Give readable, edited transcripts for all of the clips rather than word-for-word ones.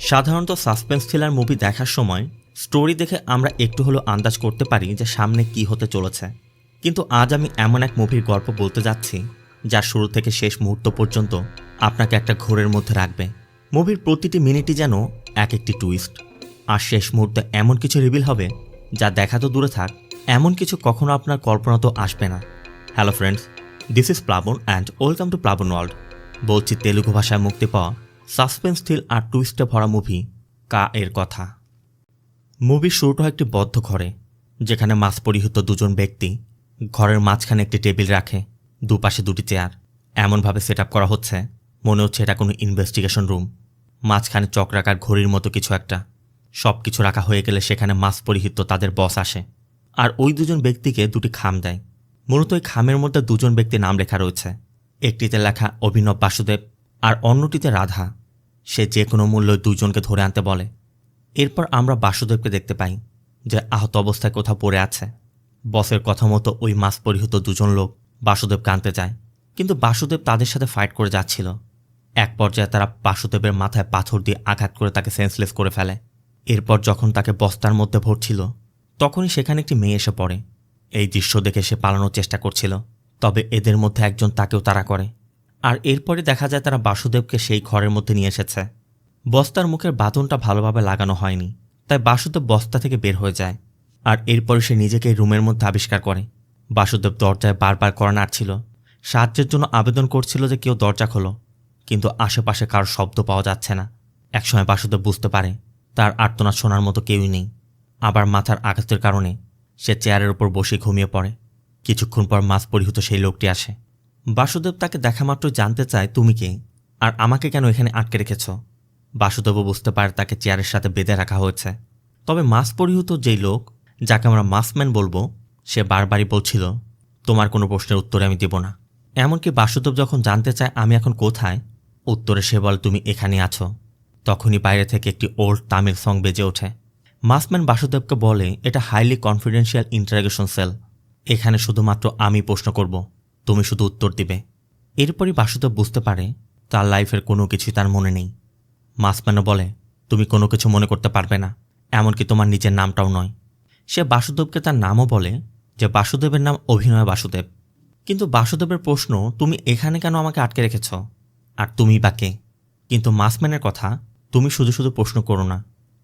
সাধারণত suspense thriller movie দেখার সময় স্টোরি দেখে আমরা একটু হলেও আন্দাজ করতে পারি যে সামনে কি হতে চলেছে। কিন্তু আজ আমি এমন এক মুভির গল্প বলতে যাচ্ছি যা শুরু থেকে শেষ মুহূর্ত পর্যন্ত আপনাকে একটা ঘোরের মধ্যে রাখবে। মুভির প্রতিটি মিনিটই যেন এক একটি টুইস্ট, আর শেষ মুহূর্তে এমন কিছু রিভিল হবে যা দেখা তো দূরে থাক, এমন কিছু কখনো আপনার কল্পনা তো আসবে না। হ্যালো ফ্রেন্ডস, দিস ইজ প্লাবন অ্যান্ড ওয়েলকাম টু প্লাবন ওয়ার্ল্ড। বলছি তেলুগু ভাষায় মুক্তি পাওয়া সাসপেন্স থ্রিল আর টুইস্টে ভরা মুভি কা এর কথা। মুভির শুরুটা একটি বদ্ধ ঘরে, যেখানে মাস্ক পরিহিত দুজন ব্যক্তি ঘরের মাঝখানে একটি টেবিল রাখে, দুপাশে দুটি চেয়ার। এমনভাবে সেট আপ করা হচ্ছে মনে হচ্ছে এটা কোনো ইনভেস্টিগেশন রুম। মাঝখানে চক্রাকার ঘড়ির মতো কিছু একটা। সব কিছু রাখা হয়ে গেলে সেখানে মাস্ক পরিহিত তাদের বস আসে, আর ওই দুজন ব্যক্তিকে দুটি খাম দেয়। মূলত ওই খামের মধ্যে দুজন ব্যক্তির নাম লেখা রয়েছে। একটিতে লেখা অভিনব বাসুদেব আর অন্যটিতে রাধা। সে যে কোনো মূল্যে দুজনকে ধরে আনতে বলে। এরপর আমরা বাসুদেবকে দেখতে পাই যে আহত অবস্থায় কোথাও পড়ে আছে। বসের কথা মতো ওই মাস্ক পরিহিত দুজন লোক বাসুদেবকে আনতে যায়, কিন্তু বাসুদেব তাদের সাথে ফাইট করে যাচ্ছিল। এক পর্যায়ে তারা বাসুদেবের মাথায় পাথর দিয়ে আঘাত করে তাকে সেন্সলেস করে ফেলে। এরপর যখন তাকে বস্তার মধ্যে ভরছিল, তখনই সেখানে একটি মেয়ে এসে পড়ে। এই দৃশ্য দেখে সে পালানোর চেষ্টা করছিল, তবে এদের মধ্যে একজন তাকেও তাড়া করে। আর এরপরে দেখা যায় তারা বাসুদেবকে সেই ঘরের মধ্যে নিয়ে এসেছে। বস্তার মুখের বাঁধনটা ভালোভাবে লাগানো হয়নি, তাই বাসুদেব বস্তা থেকে বের হয়ে যায়। আর এরপরে সে নিজেকে রুমের মধ্যে আবিষ্কার করে। বাসুদেব দরজায় বারবার কড়া নাড়ছিল, সাহায্যের জন্য আবেদন করছিল যে কেউ দরজা খোলো, কিন্তু আশেপাশে কারো শব্দ পাওয়া যাচ্ছে না। একসময় বাসুদেব বুঝতে পারে তার আর্তনাদ শোনার মতো কেউই নেই। আবার মাথার আঘাতের কারণে সে চেয়ারের উপর বসে ঘুমিয়ে পড়ে। কিছুক্ষণ পর মাস্ক পরিহিত সেই লোকটি আসে। বাসুদেব তাকে দেখা মাত্র জানতে চায়, তুমি কে, আর আমাকে কেন এখানে আটকে রেখেছ? বাসুদেবও বুঝতে পারে তাকে চেয়ারের সাথে বেঁধে রাখা হয়েছে। তবে মাস্ক পরিহিত যেই লোক, যাকে আমরা মাস্কম্যান বলবো, সে বারবারই বলছিল, তোমার কোনো প্রশ্নের উত্তরে আমি দেব না। এমনকি বাসুদেব যখন জানতে চায় আমি এখন কোথায়, উত্তরে সে বলে তুমি এখানে আছো। তখনই বাইরে থেকে একটি ওল্ড তামিল সং বেজে ওঠে। মাস্কম্যান বাসুদেবকে বলে এটা হাইলি কনফিডেন্সিয়াল ইন্টারোগেশন সেল, এখানে শুধুমাত্র আমি প্রশ্ন করব, তুমি শুধু উত্তর দিবে। এরপরই বাসুদেব বুঝতে পারে তার লাইফের কোনো কিছুই তার মনে নেই। মাস্কম্যানও বলে তুমি কোনো কিছু মনে করতে পারবে না, এমনকি তোমার নিজের নামটাও নয়। সে বাসুদেবকে তার নামও বলে যে বাসুদেবের নাম অভিনয় বাসুদেব। কিন্তু বাসুদেবের প্রশ্ন, তুমি এখানে কেন আমাকে আটকে রেখেছ, আর তুমি বা কে? কিন্তু মাস্কম্যানের কথা, তুমি শুধু শুধু প্রশ্ন করো না,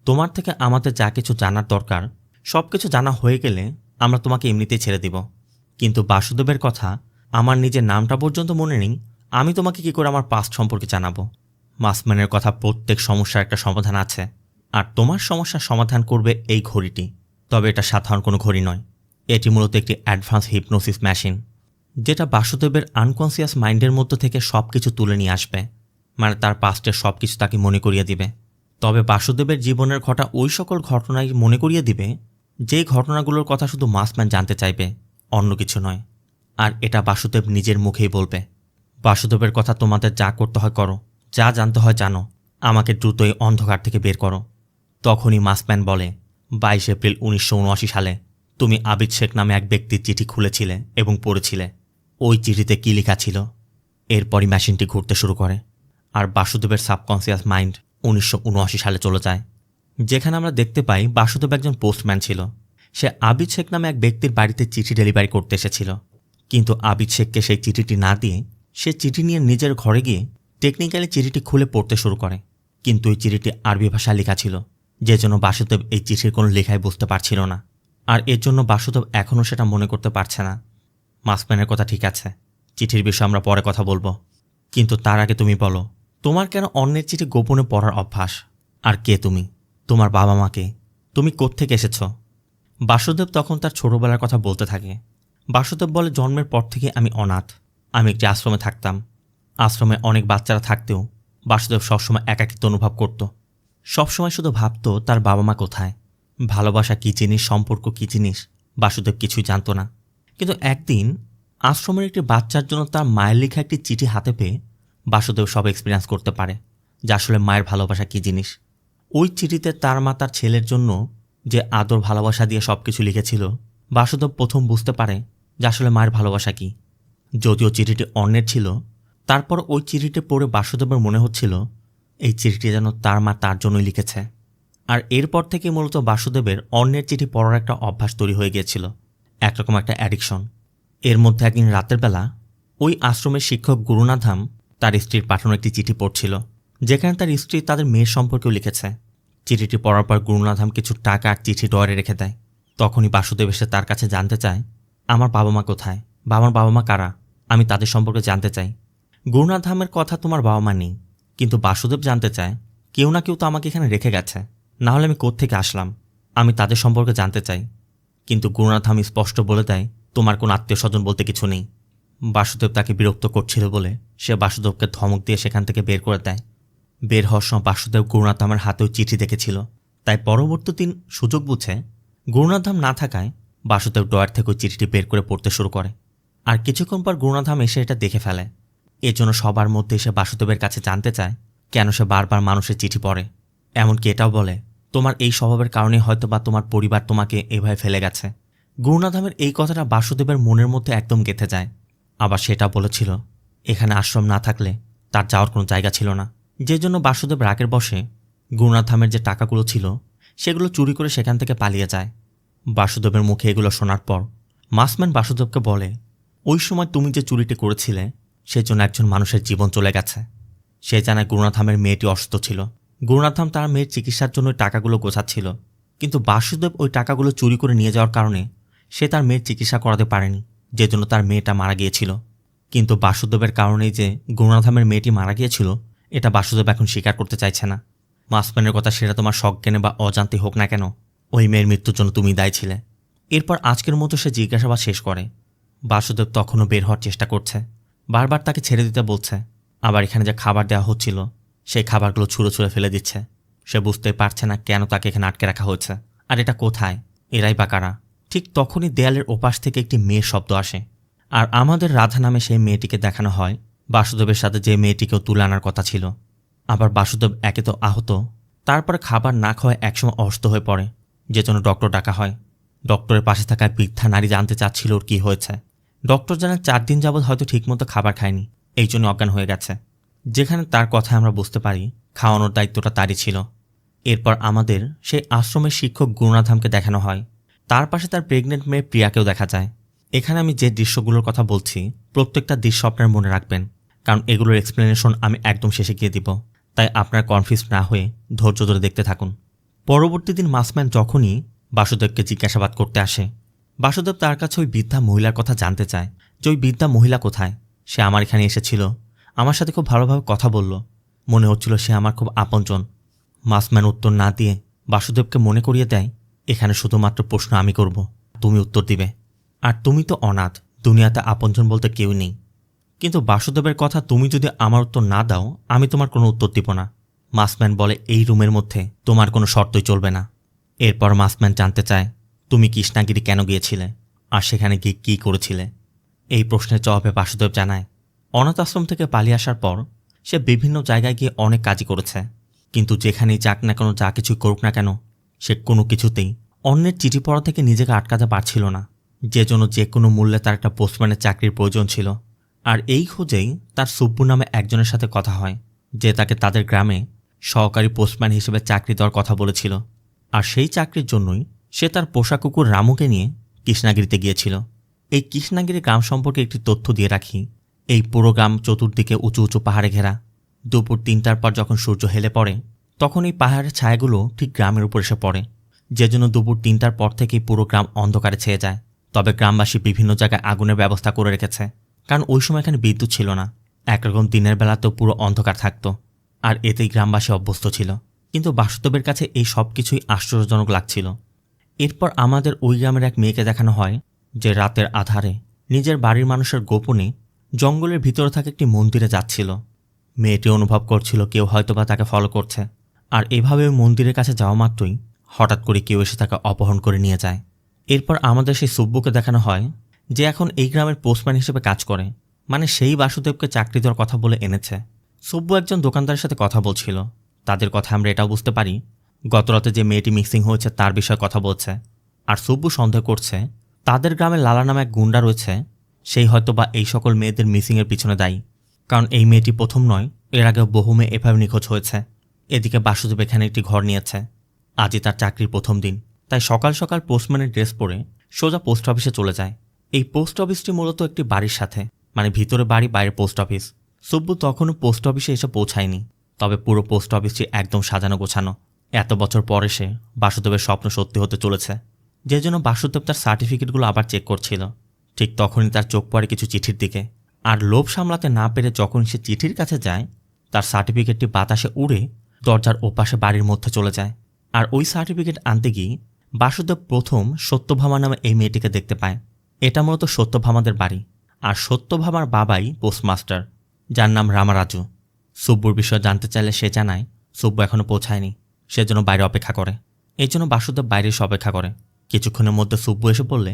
তোমার থেকে আমাদের যা কিছু জানার দরকার সব কিছু জানা হয়ে গেলে আমরা তোমাকে এমনিতেই ছেড়ে দিব। কিন্তু বাসুদেবের কথা, আমার নিজের নামটা পর্যন্ত মনে নেই, আমি তোমাকে কি করে আমার পাস্ট সম্পর্কে জানাবো? মাস্কম্যানের কথা, প্রত্যেক সমস্যার একটা সমাধান আছে, আর তোমার সমস্যার সমাধান করবে এই ঘড়িটি। তবে এটা সাধারণ কোনো ঘড়ি নয়, এটি মূলত একটি অ্যাডভান্স হিপনোসিস মেশিন, যেটা বাসুদেবের আনকনসিয়াস মাইন্ডের মধ্য থেকে সব কিছু তুলে নিয়ে আসবে, মানে তার পাস্টের সব কিছু তাকে মনে করিয়ে দিবে। তবে বাসুদেবের জীবনের ঘটা ওই সকল ঘটনাই মনে করিয়ে দিবে যেই ঘটনাগুলোর কথা শুধু মাস্কম্যান জানতে চাইবে, অন্য কিছু নয়। আর এটা বাসুদেব নিজের মুখেই বলবে। বাসুদেবের কথা, তোমাদের যা করতে হয় করো, যা জানতে হয় জানো, আমাকে দ্রুতই অন্ধকার থেকে বের করো। তখনই মাস্কম্যান বলে, 22 এপ্রিল 1979 সালে তুমি আবিদ শেখ নামে এক ব্যক্তির চিঠি খুলেছিলে এবং পড়েছিলে। ওই চিঠিতে কী লেখা ছিল? এরপরই মেশিনটি ঘুরতে শুরু করে, আর বাসুদেবের সাবকনসিয়াস মাইন্ড 1979 সালে চলে যায়, যেখানে আমরা দেখতে পাই বাসুদেব একজন পোস্টম্যান ছিল। সে আবিদ শেখ নামে এক ব্যক্তির বাড়িতে চিঠি ডেলিভারি করতে এসেছিল, কিন্তু আবিদ শেখকে সেই চিঠিটি না দিয়ে সে চিঠি নিয়ে নিজের ঘরে গিয়ে টেকনিক্যালি চিঠিটি খুলে পড়তে শুরু করে। কিন্তু এই চিঠিটি আরবি ভাষায় লেখা ছিল, যে জন্য বাসুদেব এই চিঠির কোনো লেখাই বুঝতে পারছিল না, আর এর জন্য বাসুদেব এখনও সেটা মনে করতে পারছে না। মাস্কম্যানের কথা ঠিক আছে, চিঠির বিষয়ে আমরা পরে কথা বলবো, কিন্তু তার আগে তুমি বলো, তোমার কেন অন্যের চিঠি গোপনে পড়ার অভ্যাস? আর কে তুমি? তোমার বাবা মাকে? তুমি কোত্থেকে এসেছ? বাসুদেব তখন তার ছোটবেলার কথা বলতে থাকে। বাসুদেব বলে, জন্মের পর থেকে আমি অনাথ। আমি একটি আশ্রমে থাকতাম। আশ্রমে অনেক বাচ্চারা থাকতেও বাসুদেব সবসময় একাকিত্ব অনুভব করত। সবসময় শুধু ভাবত তার বাবা মা কোথায়, ভালোবাসা কী জিনিস, সম্পর্ক কী জিনিস বাসুদেব কিছুই জানত না। কিন্তু একদিন আশ্রমের একটি বাচ্চার জন্য তার মায়ের লেখা একটি চিঠি হাতে পেয়ে বাসুদেব সব এক্সপিরিয়েন্স করতে পারে যে আসলে মায়ের ভালোবাসা কী জিনিস। ওই চিঠিতে তার মা তার ছেলের জন্য যে আদর ভালোবাসা দিয়ে সব কিছু লিখেছিল, বাসুদেব প্রথম বুঝতে পারে যে আসলে মায়ের ভালোবাসা কী। যদিও চিঠিটি অন্যের ছিল, তারপর ওই চিঠিটি পড়ে বাসুদেবের মনে হচ্ছিল এই চিঠিটি যেন তার মা তার জন্যই লিখেছে। আর এরপর থেকে মূলত বাসুদেবের অন্যের চিঠি পড়ার একটা অভ্যাস তৈরি হয়ে গিয়েছিল, একরকম একটা অ্যাডিকশন। এর মধ্যে একদিন রাতের বেলা ওই আশ্রমের শিক্ষক গুরুনাথাম তার স্ত্রীর পাঠানো একটি চিঠি পড়ছিল, যেখানে তার স্ত্রী তাদের মেয়ের সম্পর্কেও লিখেছে। চিঠিটি পড়ার পর গুরুনাথাম কিছু টাকা আর চিঠি ডয়ারে রেখে দেয়। তখনই বাসুদেব এসে তার কাছে জানতে চায়, আমার বাবা মা কোথায় বা আমার বাবা মা কারা, আমি তাদের সম্পর্কে জানতে চাই। গুরুনাথামের কথা তোমার বাবা মা নেই, কিন্তু বাসুদেব জানতে চায় কেউ না কেউ তো আমাকে এখানে রেখে গেছে, না হলে আমি কোত্থেকে আসলাম, আমি তাদের সম্পর্কে জানতে চাই। কিন্তু গুরুনাথাম স্পষ্ট বলে দেয়, তোমার কোনো আত্মীয় স্বজন বলতে কিছু নেই। বাসুদেব তাকে বিরক্ত করছিল বলে সে বাসুদেবকে ধমক দিয়ে সেখান থেকে বের করে দেয়। বের হওয়ার সময় বাসুদেব গুরুনাথামের হাতেও চিঠি দেখেছিল, তাই পরবর্তী দিন সুযোগ বুঝে গুরুনাথাম না থাকায় বাসুদেব ডয়ার থেকে ওই চিঠিটি বের করে পড়তে শুরু করে। আর কিছুক্ষণ পর গুরুনাথাম এসে এটা দেখে ফেলে। এজন্য সবার মধ্যে এসে বাসুদেবের কাছে জানতে চায় কেন সে বারবার মানুষের চিঠি পড়ে। এমনকি এটাও বলে, তোমার এই স্বভাবের কারণে হয়তো বা তোমার পরিবার তোমাকে এভাবে ফেলে গেছে। গুরুনাথামের এই কথাটা বাসুদেবের মনের মধ্যে একদম গেঁথে যায়। আবার সেটা বলেছিল এখানে আশ্রম না থাকলে তার যাওয়ার কোনো জায়গা ছিল না, যে জন্য বাসুদেব রাগের বশে গুরুনাথামের যে টাকাগুলো ছিল সেগুলো চুরি করে সেখান থেকে পালিয়ে যায়। বাসুদেবের মুখে এগুলো শোনার পর মাসম্যান বাসুদেবকে বলে, ওই সময় তুমি যে চুরিটি করেছিলে সেজন্য একজন মানুষের জীবন চলে গেছে। সে জানায় গুরুনাথামের মেয়েটি অসুস্থ ছিল, গুরুনাথাম তার মেয়ের চিকিৎসার জন্য ওই টাকাগুলো গোছাচ্ছিল, কিন্তু বাসুদেব ওই টাকাগুলো চুরি করে নিয়ে যাওয়ার কারণে সে তার মেয়ের চিকিৎসা করাতে পারেনি, যে জন্য তার মেয়েটা মারা গিয়েছিল। কিন্তু বাসুদেবের কারণেই যে গুরুনাথামের মেয়েটি মারা গিয়েছিল এটা বাসুদেব এখন স্বীকার করতে চাইছে না। মাসম্যানের কথা সেটা তোমার সজ্ঞানে বা অজান্তে হোক না কেন, ওই মেয়ের মৃত্যুর জন্য তুমি দায়ী ছিলে। এরপর আজকের মতো সে জিজ্ঞাসাবাদ শেষ করে। বাসুদেব তখনও বের হওয়ার চেষ্টা করছে, বারবার তাকে ছেড়ে দিতে বলছে। আবার এখানে যে খাবার দেওয়া হচ্ছিল সেই খাবারগুলো ছুঁড়ে ছুঁড়ে ফেলে দিচ্ছে। সে বুঝতে পারছে না কেন তাকে এখানে আটকে রাখা হয়েছে, আর এটা কোথায়, এরাই বা কারা। ঠিক তখনই দেয়ালের ওপাশ থেকে একটি মেয়ের শব্দ আসে, আর আমাদের রাধা নামে সেই মেয়েটিকে দেখানো হয়, বাসুদেবের সাথে যে মেয়েটিকেও তুলে আনার কথা ছিল। আবার বাসুদেব একে তো আহত, তারপরে খাবার না খাওয়ায় একসময় অসুস্থ হয়ে পড়ে, যে জন্য ডক্টর ডাকা হয়। ডক্টরের পাশে থাকা বৃদ্ধা নারী জানতে চাচ্ছিল ওর কী হয়েছে। ডক্টর জানায় 4 দিন যাবৎ হয়তো ঠিকমতো খাবার খায়নি, এই জন্য অজ্ঞান হয়ে গেছে। যেখানে তার কথায় আমরা বুঝতে পারি খাওয়ানোর দায়িত্বটা তারই ছিল। এরপর আমাদের সেই আশ্রমের শিক্ষক গুরুনাথামকে দেখানো হয়, তার পাশে তার প্রেগনেন্ট মেয়ে প্রিয়াকেও দেখা যায়। এখানে আমি যে দৃশ্যগুলোর কথা বলছি প্রত্যেকটা দৃশ্য আপনার মনে রাখবেন, কারণ এগুলোর এক্সপ্লেনেশন আমি একদম শেষে গিয়ে দিব, তাই আপনার কনফিউজ না হয়ে ধৈর্য ধরে দেখতে থাকুন। পরবর্তী দিন মাসম্যান যখনই বাসুদেবকে জিজ্ঞাসাবাদ করতে আসে, বাসুদেব তার কাছে ওই বৃদ্ধা মহিলার কথা জানতে চায় যে ওই বৃদ্ধা মহিলা কোথায়। সে আমার এখানে এসেছিল, আমার সাথে খুব ভালোভাবে কথা বলল, মনে হচ্ছিল সে আমার খুব আপনজন। মাসম্যান উত্তর না দিয়ে বাসুদেবকে মনে করিয়ে দেয়, এখানে শুধুমাত্র প্রশ্ন আমি করব, তুমি উত্তর দিবে। আর তুমি তো অনাথ, দুনিয়াতে আপনজন বলতে কেউ নেই। কিন্তু বাসুদেবের কথা তুমি যদি আমার উত্তর না দাও আমি তোমার কোনো উত্তর দিব না। মাসম্যান বলে, এই রুমের মধ্যে তোমার কোনো শর্তই চলবে না। এরপর মাসম্যান জানতে চায় তুমি কৃষ্ণাগিরি কেন গিয়েছিলে, আর সেখানে গিয়ে কী করেছিলে। এই প্রশ্নের জবাবে বাসুদেব জানায়, অনাথ আশ্রম থেকে পালিয়ে আসার পর সে বিভিন্ন জায়গায় গিয়ে অনেক কাজই করেছে, কিন্তু যেখানেই যাক না কেন, যা কিছুই করুক না কেন, সে কোনো কিছুতেই অন্যের চিঠি পড়া থেকে নিজেকে আটকাতে পারছিল না, যে জন্য যে কোনো মূল্যে তার একটা পোস্টম্যানের চাকরির প্রয়োজন ছিল। আর এই খোঁজেই তার সুব্বু নামে একজনের সাথে কথা হয়, যে তাকে তাদের গ্রামে সহকারী পোস্টম্যান হিসেবে চাকরি দেওয়ার কথা বলেছিল। আর সেই চাকরির জন্যই সে তার পোষা কুকুর রামুকে নিয়ে কৃষ্ণাগিরিতে গিয়েছিল। এই কৃষ্ণাগিরি গ্রাম সম্পর্কে একটি তথ্য দিয়ে রাখি, এই পুরো গ্রাম চতুর্দিকে উঁচু উঁচু পাহাড়ে ঘেরা। দুপুর 3টার পর যখন সূর্য হেলে পড়ে তখন এই পাহাড়ের ছায়াগুলো ঠিক গ্রামের উপর এসে পড়ে, যে জন্য দুপুর 3টার পর থেকেই পুরো গ্রাম অন্ধকারে ছেয়ে যায়। তবে গ্রামবাসী বিভিন্ন জায়গায় আগুনের ব্যবস্থা করে রেখেছে, কারণ ওই সময় এখানে বিদ্যুৎ ছিল না। একরকম দিনের বেলাতেও পুরো অন্ধকার থাকতো, আর এতেই গ্রামবাসী অভ্যস্ত ছিল। কিন্তু বাসুদেবের কাছে এই সব কিছুই আশ্চর্যজনক লাগছিল। এরপর আমাদের ওই গ্রামের এক মেয়েকে দেখানো হয়, যে রাতের আধারে নিজের বাড়ির মানুষের গোপনে জঙ্গলের ভিতরে থাকা একটি মন্দিরে যাচ্ছিল। মেয়েটি অনুভব করছিল কেউ হয়তোবা তাকে ফলো করছে, আর এভাবে মন্দিরের কাছে যাওয়া মাত্রই হঠাৎ করে কেউ এসে তাকে অপহরণ করে নিয়ে যায়। এরপর আমাদের সেই সুব্বুকে দেখানো হয়, যে এখন এই গ্রামের পোস্টম্যান হিসেবে কাজ করে, মানে সেই বাসুদেবকে চাকরি দেওয়ার কথা বলে এনেছে। সুব্বু একজন দোকানদারের সাথে কথা বলছিল, তাদের কথা আমরা এটাও বুঝতে পারি গতরাতে যে মেয়েটি মিক্সিং হয়েছে তার বিষয়ে কথা বলছে। আর সুব্বু সন্দেহ করছে তাদের গ্রামে লালা নামে এক গুন্ডা রয়েছে, সেই হয়তো বা এই সকল মেয়েদের মিসিংয়ের পিছনে দায়ী, কারণ এই মেয়েটি প্রথম নয়, এর আগে বহু মেয়ে এভাবে নিখোঁজ হয়েছে। এদিকে বাসুদেব এখানে একটি ঘর নিয়েছে। আজই তার চাকরির প্রথম দিন, তাই সকাল সকাল পোস্টম্যানের ড্রেস পরে সোজা পোস্ট অফিসে চলে যায়। এই পোস্ট অফিসটি মূলত একটি বাড়ির সাথে, মানে ভিতরে বাড়ি বাইরে পোস্ট অফিস। সুব্বু তখনও পোস্ট অফিসে এসে পৌঁছায়নি, তবে পুরো পোস্ট অফিসটি একদম সাজানো গোছানো। এত বছর পর এসে বাসুদেবের স্বপ্ন সত্যি হতে চলেছে, যে জন্য বাসুদেব তার সার্টিফিকেটগুলো আবার চেক করছিল। ঠিক তখনই তার চোখ পড়ে কিছু চিঠির দিকে, আর লোভ সামলাতে না পেরে যখন সে চিঠির কাছে যায়, তার সার্টিফিকেটটি বাতাসে উড়ে দরজার ওপাশে বাড়ির মধ্যে চলে যায়। আর ওই সার্টিফিকেট আনতে গিয়ে বাসুদেব প্রথম সত্যভামা নামে এই মেয়েটিকে দেখতে পায়। এটা মূলত সত্যভামাদের বাড়ি, আর সত্যভামার বাবাই পোস্টমাস্টার, যার নাম রামারাজু। সুব্বুর বিষয়ে জানতে চাইলে সে জানায় সুব্বু এখনও পৌঁছায়নি, সেজন্য বাইরে অপেক্ষা করে। এই জন্য বাসুদেব বাইরে এসে অপেক্ষা করে। কিছুক্ষণের মধ্যে সুব্বু এসে বললে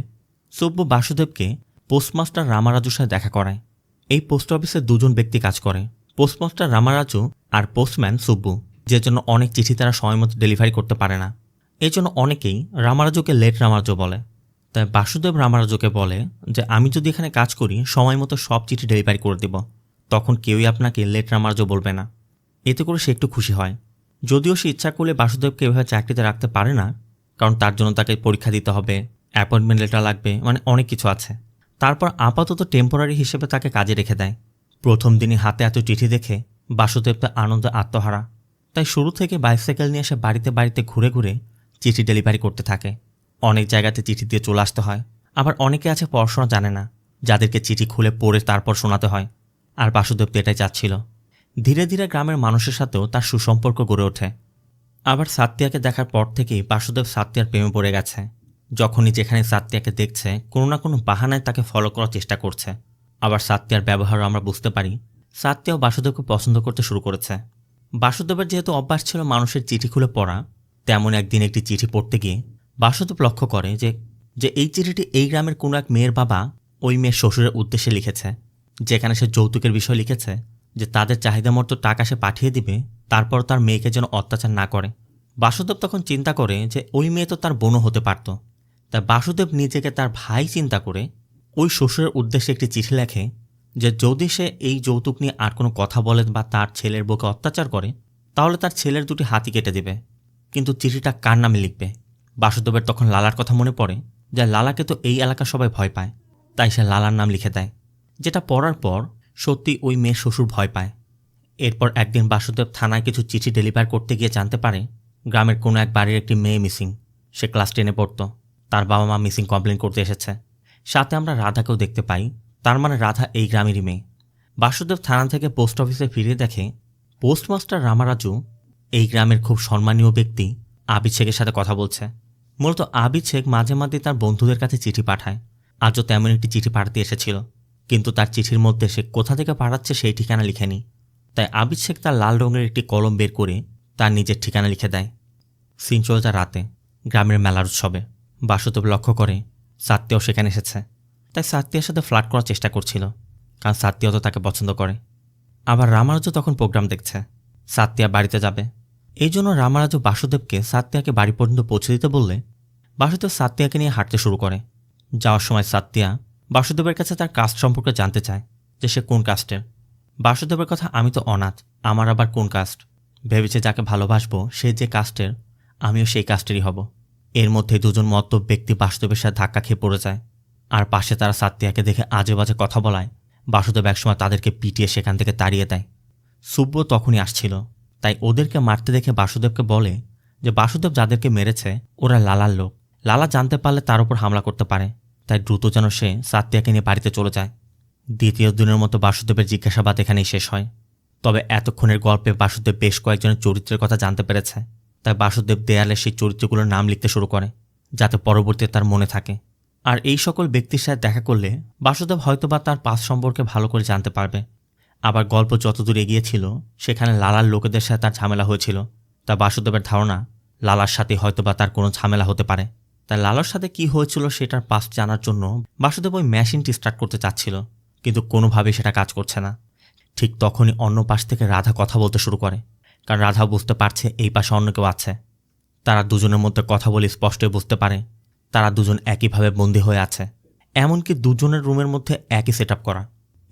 সুব্বু বাসুদেবকে পোস্টমাস্টার রামারাজুর সাথে দেখা করায়। এই পোস্ট অফিসে দুজন ব্যক্তি কাজ করে, পোস্টমাস্টার রামারাজু আর পোস্টম্যান সুব্বু, যে জন্য অনেক চিঠি তারা সময় মতো ডেলিভারি করতে পারে না। এই জন্য অনেকেই রামারাজুকে লেট রামারাজু বলে। তাই বাসুদেব রামারাজুকে বলে যে আমি যদি এখানে কাজ করি সময় মতো সব চিঠি ডেলিভারি করে দিব, তখন কেউই আপনাকে লেট রামারাজু বলবে না। এতে করে সে একটু খুশি হয়। যদিও সে ইচ্ছা করলে বাসুদেবকে এভাবে চাকরিতে রাখতে পারে না, কারণ তার জন্য তাকে পরীক্ষা দিতে হবে, অ্যাপয়েন্টমেন্ট লেটার লাগবে, মানে অনেক কিছু আছে। তারপর আপাতত টেম্পোরারি হিসেবে তাকে কাজে রেখে দেয়। প্রথম দিনই হাতে এত চিঠি দেখে বাসুদেব তার আনন্দে আত্মহারা। তাই শুরু থেকে বাইসাইকেল নিয়ে এসে বাড়িতে বাড়িতে ঘুরে ঘুরে চিঠি ডেলিভারি করতে থাকে। অনেক জায়গাতে চিঠি দিয়ে চলে আসতে হয়, আবার অনেকে আছে পড়াশোনা জানে না, যাদেরকে চিঠি খুলে পড়ে তারপর শোনাতে হয়। আর বাসুদেব তো এটাই চাচ্ছিল। ধীরে ধীরে গ্রামের মানুষের সাথেও তার সুসম্পর্ক গড়ে ওঠে। আবার সাত্তিয়াকে দেখার পর থেকেই বাসুদেব সাত্তিয়ার প্রেমে পড়ে গেছে। যখনই যেখানে সাত্তিয়াকে দেখছে কোনো না কোনো বাহানায় তাকে ফলো করার চেষ্টা করছে। আবার সাত্তিয়ার ব্যবহারও আমরা বুঝতে পারি সাত্তিয়াও বাসুদেবকে পছন্দ করতে শুরু করেছে। বাসুদেবের যেহেতু অভ্যাস ছিল মানুষের চিঠি খুলে পড়া, তেমন একদিন একটি চিঠি পড়তে গিয়ে বাসুদেব লক্ষ্য করে যে এই চিঠিটি এই গ্রামের কোনো এক মেয়ের বাবা ওই মেয়ের শ্বশুরের উদ্দেশ্যে লিখেছে, যেখানে সে যৌতুকের বিষয় লিখেছে যে তাদের চাহিদা মতো টাকা সে পাঠিয়ে দিবে, তারপর তার মেয়েকে যেন অত্যাচার না করে। বাসুদেব তখন চিন্তা করে যে ওই মেয়ে তো তার বোনও হতে পারত। তাই বাসুদেব নিজেকে তার ভাই চিন্তা করে ওই শ্বশুরের উদ্দেশ্যে একটি চিঠি লেখে যে যদি সে এই যৌতুক নিয়ে আর কোনো কথা বলে বা তার ছেলের বউকে অত্যাচার করে, তাহলে তার ছেলের দুটি হাতই কেটে দেবে। কিন্তু চিঠিটা কার নামে লিখবে? বাসুদেবের তখন লালার কথা মনে পড়ে, যে লালাকে তো এই এলাকার সবাই ভয় পায়। তাই সে লালার নাম লিখে দেয়, যেটা পড়ার পর সত্যি ওই মেয়ের শ্বশুর ভয় পায়। এরপর একদিন বাসুদেব থানায় কিছু চিঠি ডেলিভার করতে গিয়ে জানতে পারে গ্রামের কোনো এক বাড়ির একটি মেয়ে মিসিং। সে ক্লাস 10-এ পড়ত। তার বাবা মা মিসিং কমপ্লেন করতে এসেছে। সাথে আমরা রাধাকেও দেখতে পাই, তার মানে রাধা এই গ্রামেরই মেয়ে। বাসুদেব থানা থেকে পোস্ট অফিসে ফিরে দেখে পোস্টমাস্টার রামারাজু এই গ্রামের খুব সম্মানীয় ব্যক্তি আবিদ শেখের সাথে কথা বলছে। মূলত আবিদ শেখ মাঝে মাঝে তার বন্ধুদের কাছে চিঠি পাঠায়। আজও তেমন একটি চিঠি পাঠাতে এসেছিল, কিন্তু তার চিঠির মধ্যে সে কোথা থেকে পাঠাচ্ছে সেই ঠিকানা লিখেনি। তাই আবিদ শেখ তার লাল রঙের একটি কলম বের করে তার নিজের ঠিকানা লিখে দেয়। সিন চলছে রাতে গ্রামের মেলার উৎসবে। বাসুদেব লক্ষ্য করে সাত্তিয়াও সেখানে এসেছে। তাই সাত্তিয়ার সাথে ফ্লার্ট করার চেষ্টা করছিল, কারণ সাত্তিয়াও তো তাকে পছন্দ করে। আবার রামারাজু তখন প্রোগ্রাম দেখছে, সাত্তিয়া বাড়িতে যাবে। এই জন্য রামারাজু বাসুদেবকে সাত্তিয়াকে বাড়ি পর্যন্ত পৌঁছে দিতে বললে বাসুদেব সাত্তিয়াকে নিয়ে হাঁটতে শুরু করে। যাওয়ার সময় সাত্তিয়া বাসুদেবের কাছে তার কাস্ট সম্পর্কে জানতে চায়, যে সে কোন কাস্টের। বাসুদেবের কথা, আমি তো অনাথ, আমার আবার কোন কাস্ট? ভেবেছে যাকে ভালোবাসবো সে যে কাস্টের, আমিও সেই কাস্টেরই হব। এর মধ্যে দুজন মদ্যপ ব্যক্তি বাসুদেবের সাথে ধাক্কা খেয়ে পড়ে যায়। আর পাশে তারা সাত্তিয়াকে দেখে আজে বাজে কথা বলায় বাসুদেব একসময় তাদেরকে পিটিয়ে সেখান থেকে তাড়িয়ে দেয়। সুব্ব তখনই আসছিল, তাই ওদেরকে মারতে দেখে বাসুদেবকে বলে যে বাসুদেব যাদেরকে মেরেছে ওরা লালার লোক, লালা জানতে পারলে তার উপর হামলা করতে পারে। তাই দ্রুত যেন সে সাত্তিয়াকে নিয়ে বাড়িতে চলে যায়। দ্বিতীয় দিনের মতো বাসুদেবের জিজ্ঞাসাবাদ এখানেই শেষ হয়। তবে এতক্ষণের গল্পে বাসুদেব বেশ কয়েকজনের চরিত্রের কথা জানতে পেরেছে। তাই বাসুদেব দেয়ালে সেই চরিত্রগুলোর নাম লিখতে শুরু করে, যাতে পরবর্তীতে তার মনে থাকে। আর এই সকল ব্যক্তির সাথে দেখা করলে বাসুদেব হয়তোবা তার পাস সম্পর্কে ভালো করে জানতে পারবে। আবার গল্প যতদূর এগিয়েছিল সেখানে লালার লোকেদের সাথে তার ঝামেলা হয়েছিল। তা বাসুদেবের ধারণা লালার সাথে হয়তোবা তার কোনো ঝামেলা হতে পারে। তাই লালার সাথে কি হয়েছিল সেটার পাস জানার জন্য বাসুদেব ওই মেশিনটি স্টার্ট করতে চাচ্ছিল, কিন্তু কোনোভাবেই সেটা কাজ করছে না। ঠিক তখনই অন্য পাশ থেকে রাধা কথা বলতে শুরু করে, কারণ রাধা বুঝতে পারছে এই পাশে অন্য কেউ আছে। তারা দুজনের মধ্যে কথা বলে স্পষ্টই বুঝতে পারে তারা দুজন একইভাবে বন্দী হয়ে আছে। এমনকি দুজনের রুমের মধ্যে একই সেট করা।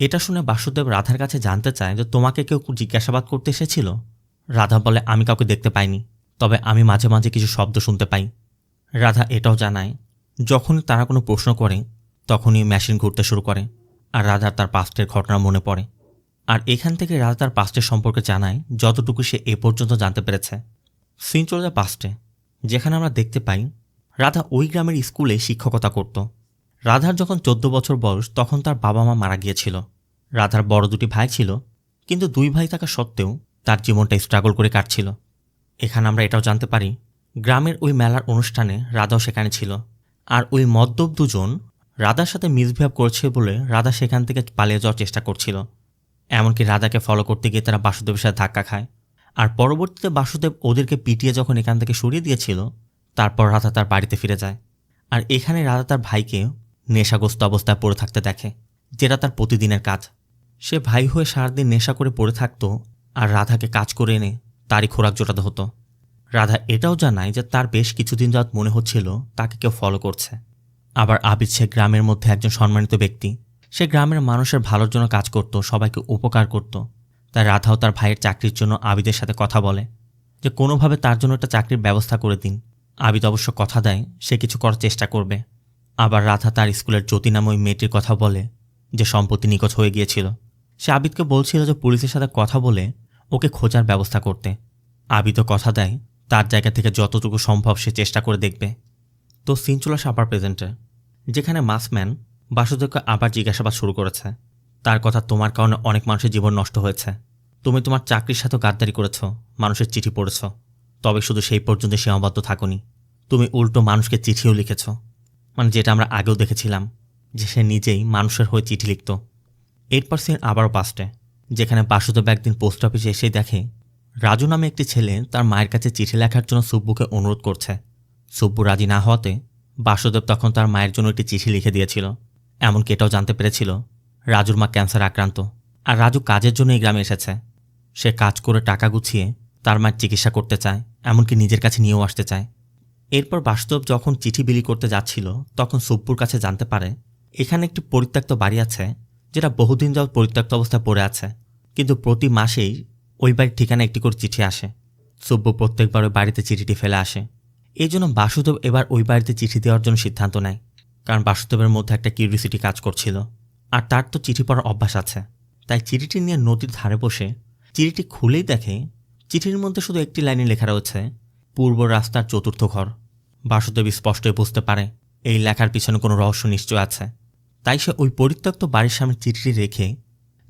এটা শুনে বাসুদেব রাধার কাছে জানতে চায় যে তোমাকে কেউ জিজ্ঞাসাবাদ করতে এসেছিল। রাধা বলে আমি কাউকে দেখতে পাইনি, তবে আমি মাঝে মাঝে কিছু শব্দ শুনতে পাই। রাধা এটাও জানায় যখনই তারা কোনো প্রশ্ন করে তখনই মেশিন ঘুরতে শুরু করে আর রাধার তার পাস্টের ঘটনা মনে পড়ে। আর এখান থেকে রাধা তার পাস্টের সম্পর্কে জানায় যতটুকু সে এ পর্যন্ত জানতে পেরেছে। সিন চলে যায় পাস্টে, যেখানে আমরা দেখতে পাই রাধা ওই গ্রামের স্কুলে শিক্ষকতা করত। রাধার যখন 14 বছর বয়স তখন তার বাবা মা মারা গিয়েছিল। রাধার বড় 2টি ভাই ছিল, কিন্তু 2 ভাই থাকা সত্ত্বেও তার জীবনটা স্ট্রাগল করে কাটছিল। এখানে আমরা এটাও জানতে পারি গ্রামের ওই মেলার অনুষ্ঠানে রাধাও সেখানে ছিল। আর ওই মদ্যপ দুজন রাধার সাথে মিসবিহেভ করছে বলে রাধা সেখান থেকে পালিয়ে যাওয়ার চেষ্টা করছিল। এমনকি রাধাকে ফলো করতে গিয়ে তারা বাসুদেবের সাথে ধাক্কা খায়। আর পরবর্তীতে বাসুদেব ওদেরকে পিটিয়ে যখন এখান থেকে সরিয়ে দিয়েছিল, তারপর রাধা তার বাড়িতে ফিরে যায়। আর এখানে রাধা তার ভাইকে নেশাগ্রস্ত অবস্থায় পড়ে থাকতে দেখে, যেটা তার প্রতিদিনের কাজ। সে ভাই হয়ে সারাদিন নেশা করে পড়ে থাকতো আর রাধাকে কাজ করে এনে তারই খোরাক জোটাতে হতো। রাধা এটাও জানায় যে তার বেশ কিছুদিন যাবত মনে হচ্ছিল তাকে কেউ ফলো করছে। আবার আবিদ সে গ্রামের মধ্যে একজন সম্মানিত ব্যক্তি, সে গ্রামের মানুষের ভালোর জন্য কাজ করত, সবাইকে উপকার করত। তাই রাধাও তার ভাইয়ের চাকরির জন্য আবিদের সাথে কথা বলে যে কোনোভাবে তার জন্য একটা চাকরির ব্যবস্থা করে দিন। আবিদ অবশ্য কথা দেয় সে কিছু করার চেষ্টা করবে। আবার রাধা তার স্কুলের জ্যোতি নামে ওই মেয়েটির কথা বলে যে সম্পত্তি নিখোঁজ হয়ে গিয়েছিল। সে আবিদকে বলছিল যে পুলিশের সাথে কথা বলে ওকে খোঁজার ব্যবস্থা করতে। আবিদও কথা দেয় তার জায়গা থেকে যতটুকু সম্ভব সে চেষ্টা করে দেখবে। তো সিন চলে আসে আবার প্রেজেন্টে, যেখানে মাসম্যান বাসুদেবকে আবার জিজ্ঞাসাবাদ শুরু করেছে। তার কথা তোমার কারণে অনেক মানুষের জীবন নষ্ট হয়েছে, তুমি তোমার চাকরির সাথে গাদ্দারি করেছ, মানুষের চিঠি পড়েছ, তবে শুধু সেই পর্যন্ত সীমাবদ্ধ থাকুনি, তুমি উল্টো মানুষকে চিঠিও লিখেছ। মানে যেটা আমরা আগেও দেখেছিলাম যে সে নিজেই মানুষের হয়ে চিঠি লিখত। এরপর সিন আবারও পাস্টে, যেখানে বাসুদেব একদিন পোস্ট অফিসে এসেই দেখে রাজু নামে একটি ছেলে তার মায়ের কাছে চিঠি লেখার জন্য সুব্বুকে অনুরোধ করছে। সুব্বু রাজি না হওয়াতে বাসুদেব তখন তার মায়ের জন্য একটি চিঠি লিখে দিয়েছিল। এমনকি এটাও জানতে পেরেছিল রাজুর মা ক্যান্সার আক্রান্ত আর রাজু কাজের জন্য এই গ্রামে এসেছে। সে কাজ করে টাকা গুছিয়ে তার মায়ের চিকিৎসা করতে চায়, এমনকি নিজের কাছে নিয়েও আসতে চায়। এরপর বাসুদেব যখন চিঠি বিলি করতে যাচ্ছিল তখন সুব্বুর কাছে জানতে পারে এখানে একটি পরিত্যক্ত বাড়ি আছে, যেটা বহুদিন যাবৎ পরিত্যক্ত অবস্থায় পড়ে আছে, কিন্তু প্রতি মাসেই ওই বাড়ির ঠিকানা একটি করে চিঠি আসে। সুব্বু প্রত্যেকবার ওই বাড়িতে চিঠিটি ফেলে আসে। এই জন্য বাসুদেব এবার ওই বাড়িতে চিঠি দেওয়ার জন্য সিদ্ধান্ত নেয়, কারণ বাসুদেবের মধ্যে একটা কিউরিওসিটি কাজ করছিল আর তার তো চিঠি পড়ার অভ্যাস আছে। তাই চিঠিটি নিয়ে নদীর ধারে বসে চিঠিটি খুলেই দেখে চিঠির মধ্যে শুধু একটি লাইনে লেখা রয়েছে পূর্ব রাস্তার 4র্থ ঘর। বাসুদেব স্পষ্টই বুঝতে পারে এই লেখার পিছনে কোনো রহস্য নিশ্চয় আছে। তাই সে ওই পরিত্যক্ত বাড়ির সামনে চিঠিটি রেখে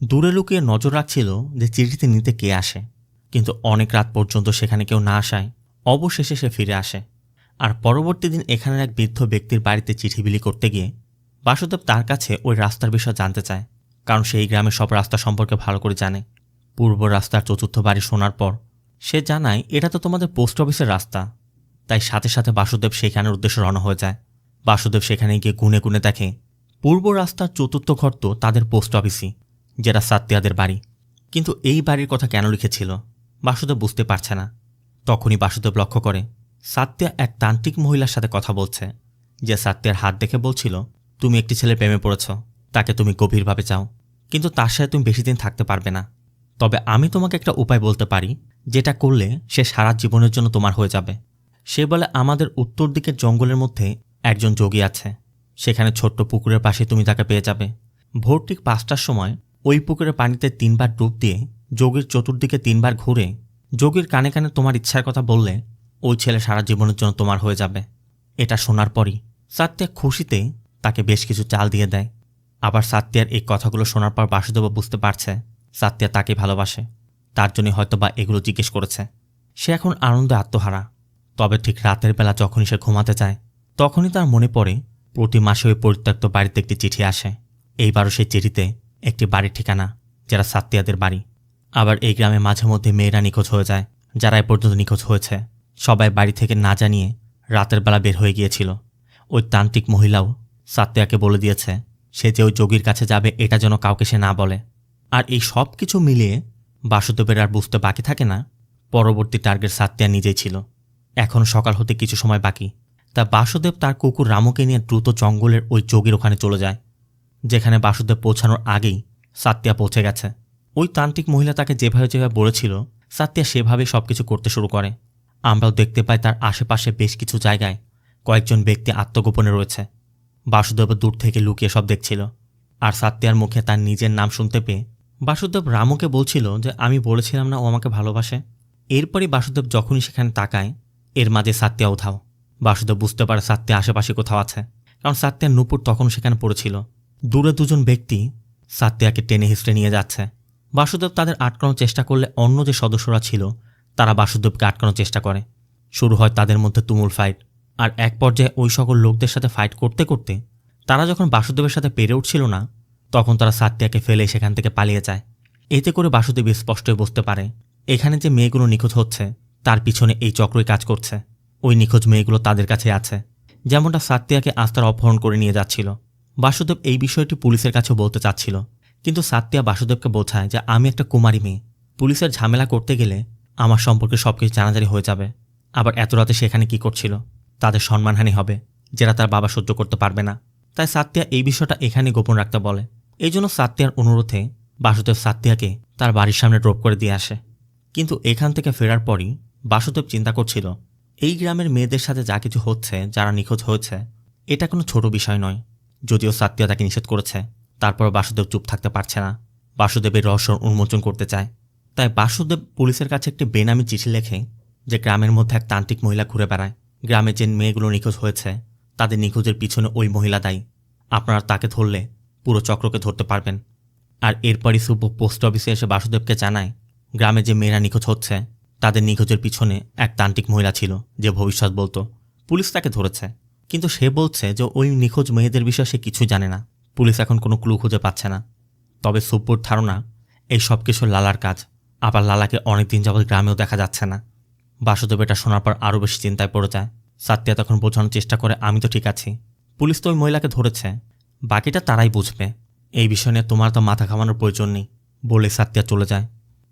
দূরে লুকিয়ে নজর রাখছিল যে চিঠিতে নিতে কে আসে। কিন্তু অনেক রাত পর্যন্ত সেখানে কেউ না আসায় অবশেষে সে ফিরে আসে। আর পরবর্তী দিন এখানের এক বৃদ্ধ ব্যক্তির বাড়িতে চিঠি বিলি করতে গিয়ে বাসুদেব তার কাছে ওই রাস্তার বিষয়ে জানতে চায়, কারণ সেই গ্রামের সব রাস্তা সম্পর্কে ভালো করে জানে। পূর্ব রাস্তার 4র্থ বাড়ি শোনার পর সে জানায় এটা তো তোমাদের পোস্ট অফিসের রাস্তা। তাই সাথে সাথে বাসুদেব সেখানের উদ্দেশ্যে রওনা হয়ে যায়। বাসুদেব সেখানে গিয়ে গুনে গুনে দেখে পূর্ব রাস্তার 4র্থ ঘর তো তাদের পোস্ট অফিসই, যেটা সাত্তিয়াদের বাড়ি। কিন্তু এই বাড়ির কথা কেন লিখেছিল বাসুদেব বুঝতে পারছে না। তখনই বাসুদেব লক্ষ্য করে সাত্তিয়া এক তান্ত্রিক মহিলার সাথে কথা বলছে, যে সাত্তিয়ার হাত দেখে বলছিল তুমি একটি ছেলে প্রেমে পড়েছ, তাকে তুমি গভীরভাবে চাও, কিন্তু তার সাথে তুমি বেশি দিন থাকতে পারবে না। তবে আমি তোমাকে একটা উপায় বলতে পারি, যেটা করলে সে সারা জীবনের জন্য তোমার হয়ে যাবে। সে বলে আমাদের উত্তর দিকের জঙ্গলের মধ্যে একজন যোগী আছে, সেখানে ছোট্ট পুকুরের পাশে তুমি তাকে পেয়ে যাবে। ভোর ঠিক 5টার সময় ওই পুকুরের পানিতে 3বার ডুব দিয়ে যোগীর চতুর্দিকে 3বার ঘুরে যোগীর কানে কানে তোমার ইচ্ছার কথা বললে ওই ছেলে সারা জীবনের জন্য তোমার হয়ে যাবে। এটা শোনার পরই সাত্তিয়া খুশিতে তাকে বেশ কিছু চাল দিয়ে দেয়। আবার সাত্তিয়ার এই কথাগুলো শোনার পর বাসুদেব বুঝতে পারছে সাত্তিয়া তাকে ভালোবাসে, তার জন্য হয়তোবা এগুলো জিজ্ঞেস করেছে। সে এখন আনন্দে আত্মহারা। তবে ঠিক রাতের বেলা যখনই সে ঘুমাতে যায় তখনই তার মনে পড়ে প্রতি মাসে ওই পরিত্যক্ত বাড়িতে একটি চিঠি আসে। এইবারও সেই চিঠিতে একটি বাড়ির ঠিকানা, যারা সাত্তিয়াদের বাড়ি। আবার এই গ্রামে মাঝে মধ্যে মেয়েরা নিখোঁজ হয়ে যায়, যারা এ পর্যন্ত নিখোঁজ হয়েছে সবাই বাড়ি থেকে না জানিয়ে রাতের বেলা বের হয়ে গিয়েছিল। ওই তান্ত্রিক মহিলাও সাত্তিয়াকে বলে দিয়েছে সে যে ওই যোগীর কাছে যাবে এটা যেন কাউকে সে না বলে। আর এই সব কিছু মিলিয়ে বাসুদেবের আর বুঝতে বাকি থাকে না পরবর্তী টার্গেট সাত্তিয়া নিজেই ছিল। এখন সকাল হতে কিছু সময় বাকি, তা বাসুদেব তার কুকুর রামুকে নিয়ে দ্রুত জঙ্গলের ওই যোগীর ওখানে চলে যায়। যেখানে বাসুদেব পৌঁছানোর আগেই সাত্তিয়া পৌঁছে গেছে। ওই তান্ত্রিক মহিলা তাকে যেভাবে বলেছিল সাত্তিয়া সেভাবেই সবকিছু করতে শুরু করে। আমরাও দেখতে পাই তার আশেপাশে বেশ কিছু জায়গায় কয়েকজন ব্যক্তি আত্মগোপনে রয়েছে। বাসুদেব দূর থেকে লুকিয়ে সব দেখছিল। আর সাত্তিয়ার মুখে তার নিজের নাম শুনতে পেয়ে বাসুদেব রামুকে বলছিল যে আমি বলেছিলাম না ও আমাকে ভালোবাসে। এরপরই বাসুদেব যখনই সেখানে তাকায় এর মাঝে সাত্তিয়া উধাও। বাসুদেব বুঝতে পারে সাত্তিয়া আশেপাশে কোথাও আছে, কারণ সাত্তিয়ার নূপুর তখন সেখানে পড়েছিল। দূরে দুজন ব্যক্তি সাত্তিয়াকে টেনে হিঁচড়ে নিয়ে যাচ্ছে। বাসুদেব তাদের আটকানোর চেষ্টা করলে অন্য যে সদস্যরা ছিল তারা বাসুদেবকে আটকানোর চেষ্টা করে। শুরু হয় তাদের মধ্যে তুমুল ফাইট। আর এক পর্যায়ে ওই সকল লোকদের সাথে ফাইট করতে করতে তারা যখন বাসুদেবের সাথে পেরে উঠছিল না তখন তারা সাত্তিয়াকে ফেলে সেখান থেকে পালিয়ে যায়। এতে করে বাসুদেব স্পষ্টই বুঝতে পারে এখানে যে মেয়েগুলো নিখোঁজ হচ্ছে তার পিছনে এই চক্রই কাজ করছে। ওই নিখোঁজ মেয়েগুলো তাদের কাছে আছে, যেমনটা সাত্তিয়াকে আস্তার অপহরণ করে নিয়ে যাচ্ছিল। বাসুদেব এই বিষয়টি পুলিশের কাছেও বলতে চাচ্ছিল, কিন্তু সাত্তিয়া বাসুদেবকে বোঝায় যে আমি একটা কুমারী মেয়ে, পুলিশের ঝামেলা করতে গেলে আমার সম্পর্কে সবকিছু জানাজানি হয়ে যাবে। আবার এত রাতে সেখানে কি করছিল, তাদের সম্মানহানি হবে, যেটা তার বাবা সহ্য করতে পারবে না। তাই সাত্তিয়া এই বিষয়টা এখানে গোপন রাখতে বলে। এই জন্য সাত্তিয়ার অনুরোধে বাসুদেব সাত্তিয়াকে তার বাড়ির সামনে ড্রপ করে দিয়ে আসে। কিন্তু এখান থেকে ফেরার পরই বাসুদেব চিন্তা করছিল এই গ্রামের মেয়েদের সাথে যা কিছু হচ্ছে, যারা নিখোঁজ হয়েছে, এটা কোনো ছোট বিষয় নয়। যদিও সাত্তিয়া তাকে নিষেধ করেছে, তারপর বাসুদেব চুপ থাকতে পারছে না। বাসুদেবের রহস্য উন্মোচন করতে চায়। তাই বাসুদেব পুলিশের কাছে একটি বেনামি চিঠি লেখে যে গ্রামের মধ্যে এক তান্ত্রিক মহিলা ঘুরে বেড়ায়। গ্রামে যে মেয়েগুলো নিখোঁজ হয়েছে তাদের নিখোঁজের পিছনে ওই মহিলা দায়ী। আপনারা তাকে ধরলে পুরো চক্রকে ধরতে পারবেন। আর এরপরই সুব্বু পোস্ট অফিসে এসে বাসুদেবকে জানায় গ্রামে যে মেয়েরা নিখোঁজ হচ্ছে তাদের নিখোঁজের পিছনে এক তান্ত্রিক মহিলা ছিল যে ভবিষ্যৎ বলতো। পুলিশ তাকে ধরেছে, কিন্তু সে বলছে যে ওই নিখোঁজ মেয়েদের বিষয়ে সে কিছুই জানে না। পুলিশ এখন কোনো ক্লু খুঁজে পাচ্ছে না। তবে সুব্বুর ধারণা এই সব কিছু লালার কাজ। আবার লালাকে অনেকদিন যাবৎ গ্রামেও দেখা যাচ্ছে না। বাসুদেব এটা শোনার পর আরও বেশি চিন্তায় পড়ে যায়। সাত্তিয়া তখন বোঝানোর চেষ্টা করে আমি তো ঠিক আছি, পুলিশ তো ওই মহিলাকে ধরেছে, বাকিটা তারাই বুঝবে, এই বিষয় নিয়ে তোমার তো মাথা ঘামানোর প্রয়োজন নেই বলে সাত্তিয়া চলে যায়।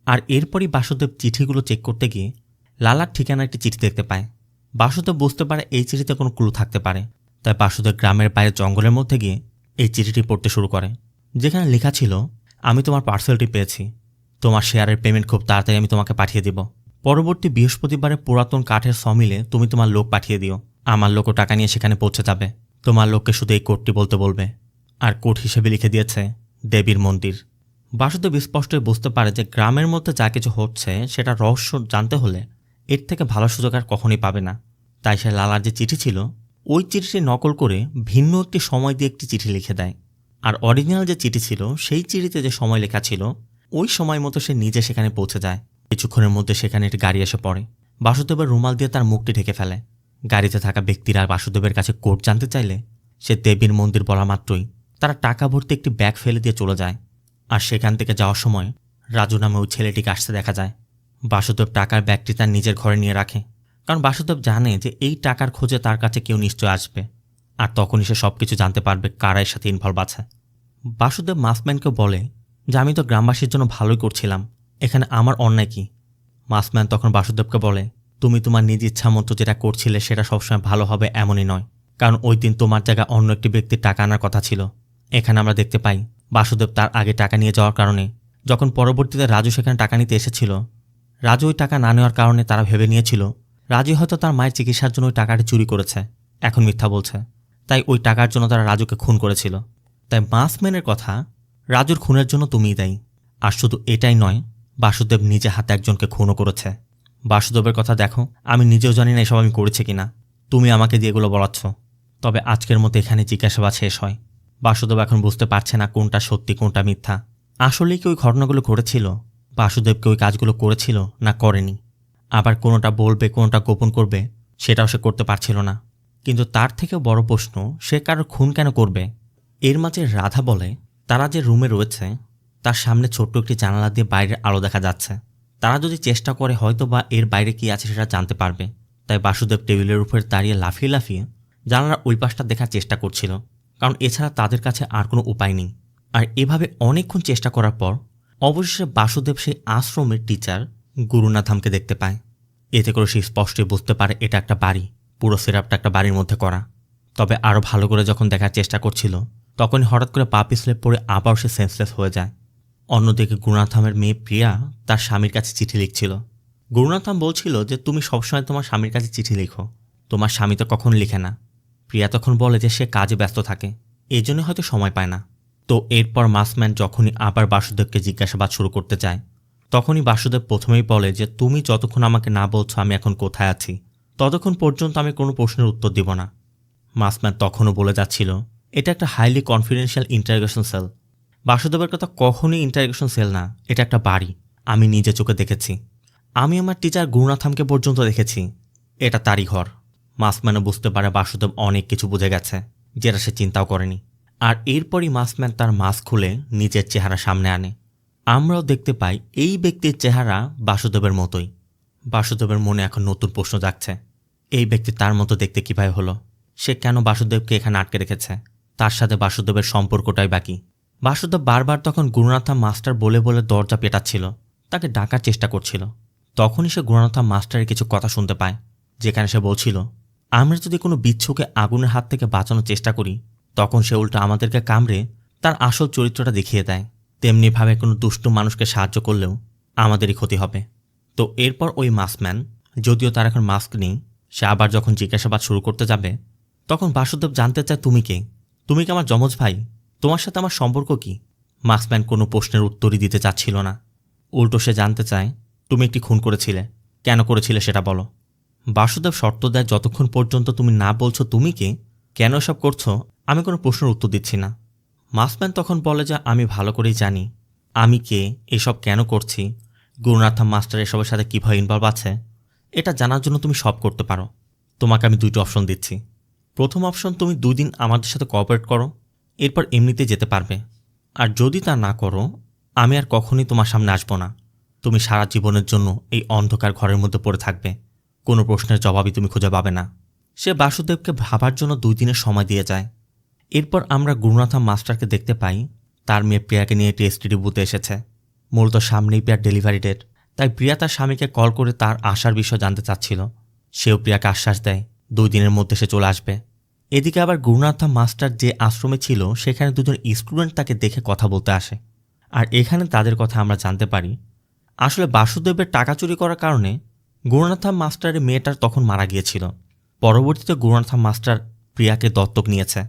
আর এরপরই বাসুদেব চিঠিগুলো চেক করতে গিয়ে লালার ঠিকানা একটি চিঠি দেখতে পায়। বাসুদেব বুঝতে পারে এই চিঠিতে কোনো ক্লু থাকতে পারে। তাই বাসুদেব গ্রামের বাইরে জঙ্গলের মধ্যে গিয়ে এই চিঠিটি পড়তে শুরু করে, যেখানে লেখা ছিল আমি তোমার পার্সেলটি পেয়েছি, তোমার শেয়ারের পেমেন্ট খুব তাড়াতাড়ি আমি তোমাকে পাঠিয়ে দিব। পরবর্তী বৃহস্পতিবারে পুরাতন কাঠের সমিলে তুমি তোমার লোক পাঠিয়ে দিও, আমার লোকও টাকা নিয়ে সেখানে পৌঁছে যাবে। তোমার লোককে শুধু এই কোডটি বলতে বলবে। আর কোড হিসেবে লিখে দিয়েছে দেবীর মন্দির। বাসুদেব স্পষ্টই বুঝতে পারে যে গ্রামের মধ্যে যা কিছু হচ্ছে সেটা রহস্য জানতে হলে এর থেকে ভালো সুযোগ আর কখনই পাবে না। তাই সে লালার যে চিঠি ছিল ওই চিঠিটি নকল করে ভিন্ন একটি সময় দিয়ে একটি চিঠি লিখে দেয়। আর অরিজিনাল যে চিঠি ছিল সেই চিঠিতে যে সময় লেখা ছিল ওই সময় মতো সে নিজে সেখানে পৌঁছে যায়। কিছুক্ষণের মধ্যে সেখানে একটি গাড়ি এসে পড়ে। বাসুদেবের রুমাল দিয়ে তার মুখটি ঢেকে ফেলে। গাড়িতে থাকা ব্যক্তিরা বাসুদেবের কাছে কোড জানতে চাইলে সে দেবীর মন্দির বলা মাত্রই তারা টাকা ভর্তি একটি ব্যাগ ফেলে দিয়ে চলে যায়। আর সেখান থেকে যাওয়ার সময় রাজু নামে ওই ছেলেটিকে আসতে দেখা যায়। বাসুদেব টাকার ব্যাগটি তার নিজের ঘরে নিয়ে রাখে, কারণ বাসুদেব জানে যে এই টাকার খোঁজে তার কাছে কেউ নিশ্চয় আসবে। আর তখনই সে সব কিছু জানতে পারবে কারা এর সাথে ইনভলভ আছে। বাসুদেব মাসম্যানকে বলে যে আমি তো গ্রামবাসীর জন্য ভালোই করছিলাম, এখানে আমার অন্যায় কি? মাসম্যান তখন বাসুদেবকে বলে তুমি তোমার নিজ ইচ্ছা মতো যেটা করছিলে সেটা সবসময় ভালো হবে এমনই নয়, কারণ ওই দিন তোমার জায়গায় অন্য একটি ব্যক্তির টাকা আনার কথা ছিল। এখানে আমরা দেখতে পাই বাসুদেব তার আগে টাকা নিয়ে যাওয়ার কারণে যখন পরবর্তীতে রাজু সেখানে টাকা নিতে এসেছিল, রাজু ওই টাকা না নেওয়ার কারণে তারা ভেবে নিয়েছিল রাজু হয়তো তার মায়ের চিকিৎসার জন্য ওই টাকাটি চুরি করেছে, এখন মিথ্যা বলছে। তাই ওই টাকার জন্য তারা রাজুকে খুন করেছিল। তাই মাসম্যানের কথা রাজুর খুনের জন্য তুমিই দায়ী। আর শুধু এটাই নয়, বাসুদেব নিজে হাতে একজনকে খুনও করেছে। বাসুদেবের কথা দেখো, আমি নিজেও জানি না এসব আমি করেছি কিনা, তুমি আমাকে দিয়ে এগুলো বলাচ্ছ। তবে আজকের মতো এখানে জিজ্ঞাসাবাদ শেষ হয়। বাসুদেব এখন বুঝতে পারছে না কোনটা সত্যি কোনটা মিথ্যা। আসলেই কি ওই ঘটনাগুলো ঘটেছিল, বাসুদেবকে ওই কাজগুলো করেছিল না করেনি, আবার কোনোটা বলবে কোনোটা গোপন করবে সেটাও সে করতে পারছিল না। কিন্তু তার থেকেও বড় প্রশ্ন, সে কারোর খুন কেন করবে? এর মাঝে রাধা বলে তারা যে রুমে রয়েছে তার সামনে ছোট্ট একটি জানালা দিয়ে বাইরের আলো দেখা যাচ্ছে। তারা যদি চেষ্টা করে হয়তো বা এর বাইরে কি আছে সেটা জানতে পারবে। তাই বাসুদেব টেবিলের উপরে দাঁড়িয়ে লাফিয়ে লাফিয়ে জানালার ওই পাশটা দেখার চেষ্টা করছিল, কারণ এছাড়া তাদের কাছে আর কোনো উপায় নেই। আর এভাবে অনেকক্ষণ চেষ্টা করার পর অবশেষে বাসুদেব সেই আশ্রমের টিচার গুরুনাথামকে দেখতে পায়। এতে করে সে স্পষ্টই বুঝতে পারে এটা একটা বাড়ি, পুরো সেটআপটা একটা বাড়ির মধ্যে করা। তবে আরও ভালো করে যখন দেখার চেষ্টা করছিল তখনই হঠাৎ করে পা পিছলে পড়ে আবার সে সেন্সলেস হয়ে যায়। অন্যদিকে গুরুনাথামের মেয়ে প্রিয়া তার স্বামীর কাছে চিঠি লিখছিল। গুরুনাথাম বলছিল যে তুমি সবসময় তোমার স্বামীর কাছে চিঠি লিখো, তোমার স্বামী তো কখনো লিখে না। প্রিয়া তখন বলে যে সে কাজে ব্যস্ত থাকে, এই জন্য হয়তো সময় পায় না। তো এরপর মাসম্যান যখনই আবার বাসুদেবকে জিজ্ঞাসাবাদ শুরু করতে চায়, তখনই বাসুদেব প্রথমেই বলে যে তুমি যতক্ষণ আমাকে না বলছো আমি এখন কোথায় আছি, ততক্ষণ পর্যন্ত আমি কোনো প্রশ্নের উত্তর দিব না। মাসম্যান তখনও বলে যাচ্ছিল এটা একটা হাইলি কনফিডেন্সিয়াল ইন্টারোগেশন সেল। বাসুদেবের কথা কখনোই ইন্টারোগেশন সেল না, এটা একটা বাড়ি। আমি নিজে চোখে দেখেছি, আমি আমার টিচার গুরুনাথামকে পর্যন্ত দেখেছি, এটা তারই ঘর। মাসম্যানও বুঝতে পারে বাসুদেব অনেক কিছু বুঝে গেছে, যেটা সে চিন্তাও করেনি। আর এরপরই মাসম্যান তার মাস্ক খুলে নিজের চেহারা সামনে আনে। আমরাও দেখতে পাই এই ব্যক্তির চেহারা বাসুদেবের মতোই। বাসুদেবের মনে এখন নতুন প্রশ্ন জাগছে, এই ব্যক্তি তার মতো দেখতে কিভাবে হলো? সে কেন বাসুদেবকে এখানে আটকে রেখেছে? তার সাথে বাসুদেবের সম্পর্কটাই বাকি। বাসুদেব বারবার তখন গুরুনাথাম মাস্টার বলে বলে দরজা পেটাচ্ছিল, তাকে ডাকার চেষ্টা করছিল। তখনই সে গুরুনাথাম মাস্টারের কিছু কথা শুনতে পায়, যেখানে সে বলছিল আমরা যদি কোনো বিচ্ছুকে আগুনের হাত থেকে বাঁচানোর চেষ্টা করি, তখন সে উল্টো আমাদেরকে কামড়ে তার আসল চরিত্রটা দেখিয়ে দেয়। তেমনিভাবে কোনো দুষ্ট মানুষকে সাহায্য করলেও আমাদেরই ক্ষতি হবে। তো এরপর ওই মাসম্যান, যদিও তার এখন মাস্ক নেই, সে আবার যখন জিজ্ঞাসাবাদ শুরু করতে যাবে, তখন বাসুদেব জানতে চায় তুমি কে? তুমি কি আমার যমজ ভাই? তোমার সাথে আমার সম্পর্ক কি? মাসম্যান কোনো প্রশ্নের উত্তরই দিতে চাচ্ছিল না। উল্টো সে জানতে চায় তুমি একটি খুন করেছিলে, কেন করেছিলে সেটা বলো। বাসুদেব শর্ত দেয় যতক্ষণ পর্যন্ত তুমি না বলছো তুমি কে, কেন এসব করছো, আমি কোনো প্রশ্নের উত্তর দিচ্ছি না। মাসম্যান তখন বলে যে আমি ভালো করেই জানি আমি কে, এসব কেন করছি, গুরুনাথাম মাস্টার এসবের সাথে কীভাবে ইনভলভ আছে, এটা জানার জন্য তুমি সব করতে পারো। তোমাকে আমি দুইটি অপশন দিচ্ছি। প্রথম অপশন, তুমি 2 দিন আমাদের সাথে কোঅপারেট করো, এরপর এমনিতে যেতে পারবে। আর যদি তা না করো, আমি আর কখনোই তোমার সামনে আসবো না। তুমি সারা জীবনের জন্য এই অন্ধকার ঘরের মধ্যে পড়ে থাকবে, কোনো প্রশ্নের জবাবই তুমি খুঁজে পাবে না। সে বাসুদেবকে ভাবার জন্য 2 দিনের সময় দিয়ে যায়। এরপর আমরা গুরুনাথাম মাস্টারকে দেখতে পাই তার মেয়ে প্রিয়াকে নিয়ে একটি এসটিডি বুথে এসেছে। মূলত সামনেই প্রিয়ার ডেলিভারি ডেট, তাই প্রিয়া তার স্বামীকে কল করে তার আসার বিষয় জানতে চাচ্ছিল। সেও প্রিয়াকে আশ্বাস দেয় 2 দিনের মধ্যে সে চলে আসবে। এদিকে আবার গুরুনাথাম মাস্টার যে আশ্রমে ছিল সেখানে 2জন স্টুডেন্ট তাকে দেখে কথা বলতে আসে। আর এখানে তাদের কথা আমরা জানতে পারি আসলে বাসুদেবের টাকা চুরি করার কারণে গুরুনাথাম মাস্টারের মেয়েটার তখন মারা গিয়েছিল। পরবর্তীতে গুরুনাথাম মাস্টার প্রিয়াকে দত্তক নিয়েছে।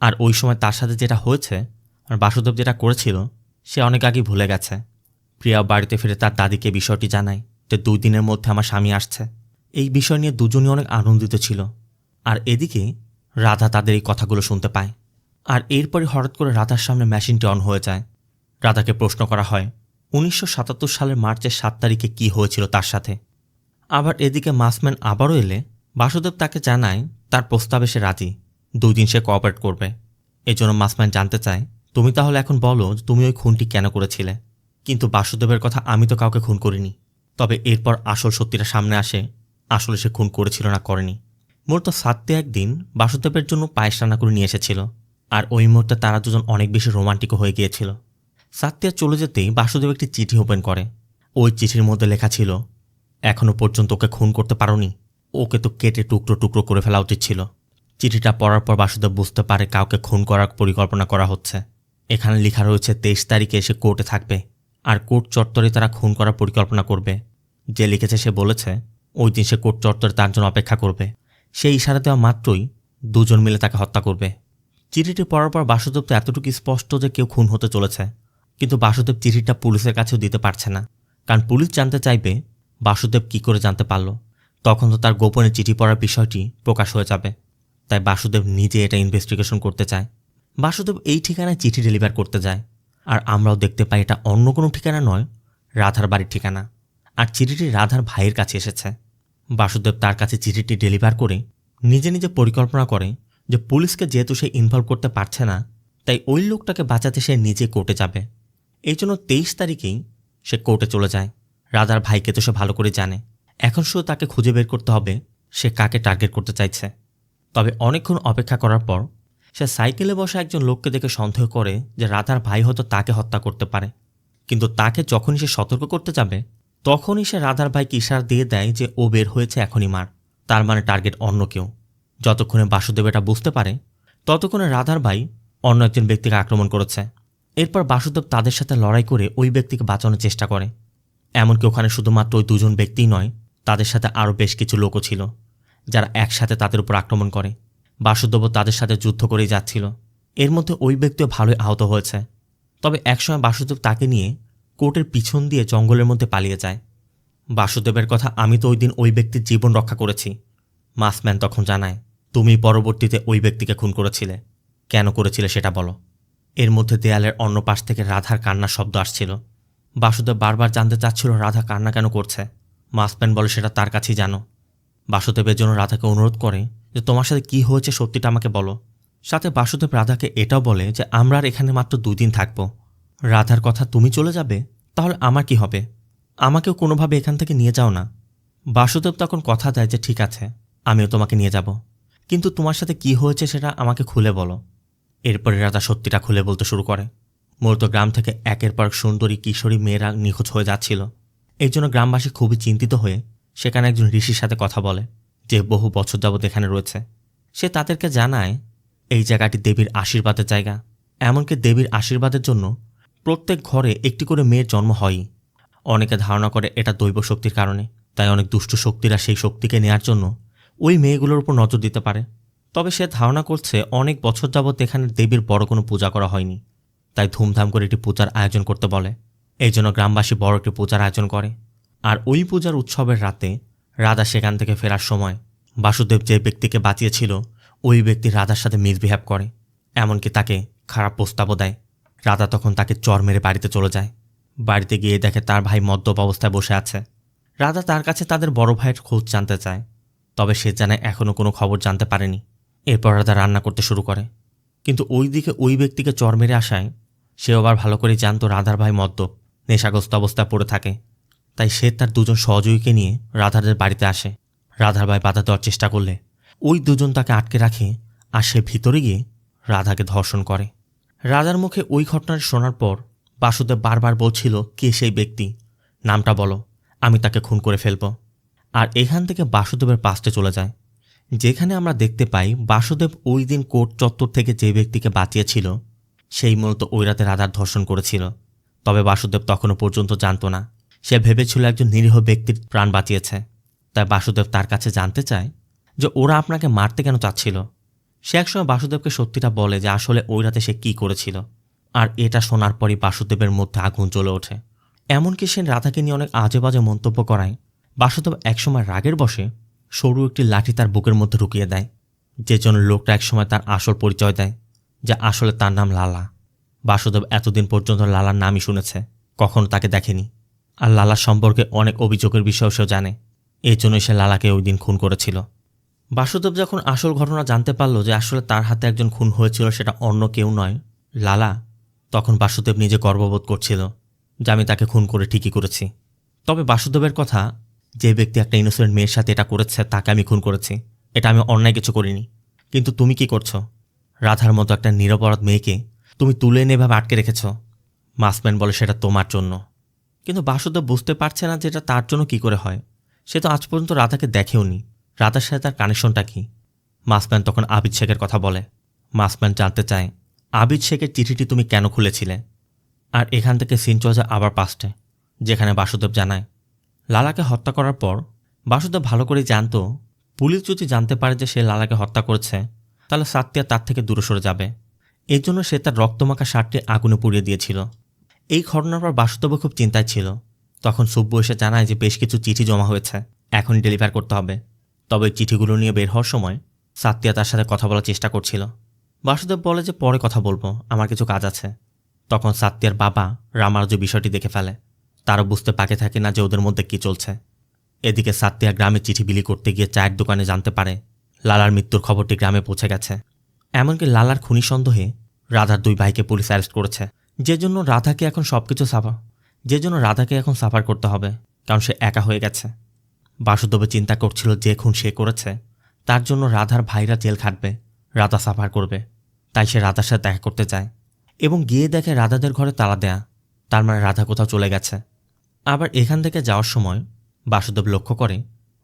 আর ওই সময় তার সাথে যেটা হয়েছে আর বাসুদেব যেটা করেছিল সে অনেক আগেই ভুলে গেছে। প্রিয়া বাড়িতে ফিরে তার দাদিকে বিষয়টি জানায় যে 2 দিনের মধ্যে আমার স্বামী আসছে। এই বিষয় নিয়ে দুজনই অনেক আনন্দিত ছিল। আর এদিকে রাধা তাদের এই কথাগুলো শুনতে পায়। আর এরপরই হঠাৎ করে রাধার সামনে মেশিনটি অন হয়ে যায়। রাধাকে প্রশ্ন করা হয় 1977 সালের মার্চের 7 তারিখে কী হয়েছিল তার সাথে। আবার এদিকে মাসম্যান আবারও এলে বাসুদেব তাকে জানায় তার প্রস্তাবে সে রাজি, 2 দিন সে কোঅপারেট করবে। এজন্য মাসম্যান জানতে চায় তুমি তাহলে এখন বলো তুমি ওই খুনটি কেন করেছিলে। কিন্তু বাসুদেবের কথা আমি তো কাউকে খুন করিনি। তবে এরপর আসল সত্যিটা সামনে আসে, আসলে সে খুন করেছিল না করেনি। মূলত সাত্তে একদিন বাসুদেবের জন্য পায়েস রান্না করে নিয়ে এসেছিল। আর ওই মুহূর্তে তারা দুজন অনেক বেশি রোমান্টিকও হয়ে গিয়েছিল। সাত্তিয়া চলে যেতেই বাসুদেব একটি চিঠি ওপেন করে। ওই চিঠির মধ্যে লেখা ছিল এখনো পর্যন্ত ওকে খুন করতে পারোনি, ওকে তো কেটে টুকরো টুকরো করে ফেলা উচিত ছিল। চিঠিটা পড়ার পর বাসুদেব বুঝতে পারে কাউকে খুন করার পরিকল্পনা করা হচ্ছে। এখানে লেখা রয়েছে 23 তারিখে এসে কোর্টে থাকবে, আর কোর্ট চত্বরে তারা খুন করার পরিকল্পনা করবে। যে লিখেছে সে বলেছে ওই দিন সে কোর্ট চত্বরে তার জন্য অপেক্ষা করবে। সেই ইশারা দেওয়া মাত্রই 2 জন মিলে তাকে হত্যা করবে। চিঠিটি পড়ার পর বাসুদেব তো এতটুকু স্পষ্ট যে কেউ খুন হতে চলেছে। কিন্তু বাসুদেব চিঠিটা পুলিশের কাছেও দিতে পারছে না, কারণ পুলিশ জানতে চাইবে বাসুদেব কি করে জানতে পারল। তখন তো তার গোপনে চিঠি পড়ার বিষয়টি প্রকাশ হয়ে যাবে। তাই বাসুদেব নিজে এটা ইনভেস্টিগেশন করতে চায়। বাসুদেব এই ঠিকানায় চিঠি ডেলিভার করতে যায়। আর আমরাও দেখতে পাই এটা অন্য কোনো ঠিকানা নয়, রাধার বাড়ির ঠিকানা। আর চিঠিটি রাধার ভাইয়ের কাছে এসেছে। বাসুদেব তার কাছে চিঠিটি ডেলিভার করে নিজে নিজে পরিকল্পনা করে যে পুলিশকে যেহেতু সে ইনভলভ করতে পারছে না, তাই ওই লোকটাকে বাঁচাতে সে নিজে কোর্টে যাবে। এই জন্য 23 তারিখেই সে কোর্টে চলে যায়। রাধার ভাইকে তো সে ভালো করে জানে, এখন শুধু তাকে খুঁজে বের করতে হবে সে কাকে টার্গেট করতে চাইছে। তবে অনেকক্ষণ অপেক্ষা করার পর সে সাইকেলে বসা একজন লোককে দেখে সন্দেহ করে যে রাধার ভাই হয়তো তাকে হত্যা করতে পারে। কিন্তু তাকে যখনই সে সতর্ক করতে যাবে তখনই সে রাধার ভাইকে ইশারা দিয়ে দেয় যে ও বের হয়েছে এখনই মার। তার মানে টার্গেট অন্য কেউ। যতক্ষণে বাসুদেব এটা বুঝতে পারে ততক্ষণে রাধার ভাই অন্য একজন ব্যক্তিকে আক্রমণ করেছে। এরপর বাসুদেব তাদের সাথে লড়াই করে ওই ব্যক্তিকে বাঁচানোর চেষ্টা করে। এমনকি ওখানে শুধুমাত্র ওই দুজন ব্যক্তিই নয়, তাদের সাথে আরও বেশ কিছু লোকও ছিল যারা একসাথে তাদের উপর আক্রমণ করে। বাসুদেবও তাদের সাথে যুদ্ধ করেই যাচ্ছিল। এর মধ্যে ওই ব্যক্তিও ভালোই আহত হয়েছে। তবে একসময় বাসুদেব তাকে নিয়ে কোর্টের পিছন দিয়ে জঙ্গলের মধ্যে পালিয়ে যায়। বাসুদেবের কথা, আমি তো ওই দিন ওই ব্যক্তির জীবন রক্ষা করেছি। মাসম্যান তখন জানায়, তুমি পরবর্তীতে ওই ব্যক্তিকে খুন করেছিলে। কেন করেছিলে সেটা বলো। এর মধ্যে দেয়ালের অন্য পাশ থেকে রাধার কান্নার শব্দ আসছিল। বাসুদেব বারবার জানতে চাচ্ছিল রাধা কান্না কেন করছে। মাসম্যান বলে সেটা তার কাছেই জানো। বাসুদেবের জন্য রাধাকে অনুরোধ করে যে তোমার সাথে কি হয়েছে সত্যিটা আমাকে বলো। সাথে বাসুদেব রাধাকে এটাও বলে যে আমরা আর এখানে মাত্র 2 দিন থাকব। রাধার কথা তুমি চলে যাবে, তাহলে আমার কি হবে? আমাকেও কোনোভাবে এখান থেকে নিয়ে যাও না। বাসুদেব তখন কথা দেয় যে ঠিক আছে, আমিও তোমাকে নিয়ে যাব, কিন্তু তোমার সাথে কি হয়েছে সেটা আমাকে খুলে বলো। এরপরে রাধা সত্যিটা খুলে বলতে শুরু করে। মূলত গ্রাম থেকে একের পর সুন্দরী কিশোরী মেয়েরা নিখোঁজ হয়ে যাচ্ছিল। এই জন্য গ্রামবাসী খুবই চিন্তিত হয়ে সেখানে একজন ঋষির সাথে কথা বলে, যে বহু বছর যাবৎ এখানে রয়েছে। সে তাদেরকে জানায় এই জায়গাটি দেবীর আশীর্বাদের জায়গা। এমনকি দেবীর আশীর্বাদের জন্য প্রত্যেক ঘরে একটি করে মেয়ের জন্ম হয়ই। অনেকে ধারণা করে এটা দৈব শক্তির কারণে, তাই অনেক দুষ্ট শক্তিরা সেই শক্তিকে নেয়ার জন্য ওই মেয়েগুলোর উপর নজর দিতে পারে। তবে সে ধারণা করছে অনেক বছর যাবৎ এখানে দেবীর বড় কোনো পূজা করা হয়নি, তাই ধুমধাম করে একটি পূজার আয়োজন করতে বলে। এই জন্য গ্রামবাসী বড় একটি পূজার আয়োজন করে। আর ওই পূজার উৎসবের রাতে রাধা সেখান থেকে ফেরার সময় বাসুদেব যে ব্যক্তিকে বাঁচিয়েছিল ওই ব্যক্তি রাধার সাথে মিসবিহেভ করে, এমনকি তাকে খারাপ প্রস্তাবও দেয়। রাধা তখন তাকে চর মেরে বাড়িতে চলে যায়। বাড়িতে গিয়ে দেখে তার ভাই মদ্যপ অবস্থায় বসে আছে। রাধা তার কাছে তাদের বড় ভাইয়ের খোঁজ জানতে চায়, তবে সে জানে এখনও কোনো খবর জানতে পারেনি। এরপর রাধা রান্না করতে শুরু করে, কিন্তু ওই দিকে ওই ব্যক্তিকে চর মেরে আসায় সেও আবার ভালো করেই জানতো রাধার ভাই মদ্যপ নেশাগ্রস্ত অবস্থায় পড়ে থাকে। তাই সে তার 2 জন সহযোগীকে নিয়ে রাধাদের বাড়িতে আসে। রাধার ভাই বাধা দেওয়ার চেষ্টা করলে ওই 2 জন তাকে আটকে রাখে, আর সে ভিতরে গিয়ে রাধাকে ধর্ষণ করে। রাধার মুখে ওই ঘটনাটি শোনার পর বাসুদেব বারবার বলছিল, কে সেই ব্যক্তি, নামটা বলো, আমি তাকে খুন করে ফেলব। আর এখান থেকে বাসুদেবের পাস্টে চলে যায়, যেখানে আমরা দেখতে পাই বাসুদেব ওই দিন কোর্ট চত্বর থেকে যে ব্যক্তিকে বাঁচিয়েছিল সেই মূলত ওই রাতে রাধার ধর্ষণ করেছিল। তবে বাসুদেব তখনও পর্যন্ত জানতো না, সে ভেবেছিল একজন নিরীহ ব্যক্তির প্রাণ বাঁচিয়েছে। তাই বাসুদেব তার কাছে জানতে চায় যে ওরা আপনাকে মারতে কেন চাচ্ছিল। সে একসময় বাসুদেবকে সত্যিটা বলে যে আসলে ওই রাতে সে কী করেছিল। আর এটা শোনার পরই বাসুদেবের মধ্যে আগুন জ্বলে ওঠে। এমনকি সে রাধাকে নিয়ে অনেক আজে বাজে মন্তব্য করায় বাসুদেব একসময় রাগের বশে সরু একটি লাঠি তার বুকের মধ্যে ঢুকিয়ে দেয়, যে জন্য লোকটা একসময় তার আসল পরিচয় দেয়, যা আসলে তার নাম লালা। বাসুদেব এতদিন পর্যন্ত লালার নামই শুনেছে, কখনো তাকে দেখেনি। আর লালার সম্পর্কে অনেক অভিযোগের বিষয় সেও জানে, এই জন্যই সে লালাকে ওই দিন খুন করেছিল। বাসুদেব যখন আসল ঘটনা জানতে পারল যে আসলে তার হাতে একজন খুন হয়েছিল, সেটা অন্য কেউ নয়, লালা, তখন বাসুদেব নিজে গর্ববোধ করছিল যে আমি তাকে খুন করে ঠিকই করেছি। তবে বাসুদেবের কথা, যে ব্যক্তি একটা ইনোসেন্ট মেয়ের সাথে এটা করেছে তাকে আমি খুন করেছি, এটা আমি অন্যায় কিছু করিনি। কিন্তু তুমি কি করছো? রাধার মতো একটা নিরপরাধ মেয়েকে তুমি তুলে এনে এভাবে আটকে রেখেছ। মাসম্যান বলে সেটা তোমার জন্য। কিন্তু বাসুদেব বুঝতে পারছে না যে এটা তার জন্য কি করে হয়। সে তো আজ পর্যন্ত রাধাকে দেখেওনি, রাধার সাথে তার কানেকশনটা কি? মাসম্যান তখন আবিদ শেখের কথা বলে। মাসম্যান জানতে চায় আবিদ শেখের চিঠিটি তুমি কেন খুলেছিলে। আর এখান থেকে সিন চলে যায় আবার পাস্টে, যেখানে বাসুদেব জানায় লালাকে হত্যা করার পর বাসুদেব ভালো করেই জানতো পুলিশ যদি জানতে পারে যে সে লালাকে হত্যা করেছে তাহলে সাত্তিয়া তার থেকে দূরে সরে যাবে। এর জন্য সে তার রক্তমাখা শার্টটি আগুনে পুড়িয়ে দিয়েছিল। এই ঘটনার পর বাসুদেব খুব চিন্তায় ছিল। তখন সুব্বু এসে জানায় যে বেশ কিছু চিঠি জমা হয়েছে, এখন ডেলিভার করতে হবে। তবে চিঠিগুলো নিয়ে বের হওয়ার সময় সাত্তিয়া তার সাথে কথা বলার চেষ্টা করছিল। বাসুদেব বলে যে পরে কথা বলবো, আমার কিছু কাজ আছে। তখন সাত্তিয়ার বাবা রামানুজ বিষয়টি দেখে ফেলে। তারও বুঝতে পাকে থাকে না যে ওদের মধ্যে কি চলছে। এদিকে সাত্তিয়া গ্রামে চিঠি বিলি করতে গিয়ে চায়ের দোকানে জানতে পারে লালার মৃত্যুর খবরটি গ্রামে পৌঁছে গেছে। এমনকি লালার খুনি সন্দেহে রাধার 2 ভাইকে পুলিশ অ্যারেস্ট করেছে, যে জন্য রাধাকে এখন সাফার করতে হবে, কারণ সে একা হয়ে গেছে। বাসুদেব চিন্তা করছিল যে খুন সে করেছে তার জন্য রাধার ভাইরা জেল খাটবে, রাধা সাফার করবে। তাই সে রাধার সাথে দেখা করতে যায় এবং গিয়ে দেখে রাধাদের ঘরে তালা দেয়া, তার মানে রাধা কোথাও চলে গেছে। আবার এখান থেকে যাওয়ার সময় বাসুদেব লক্ষ্য করে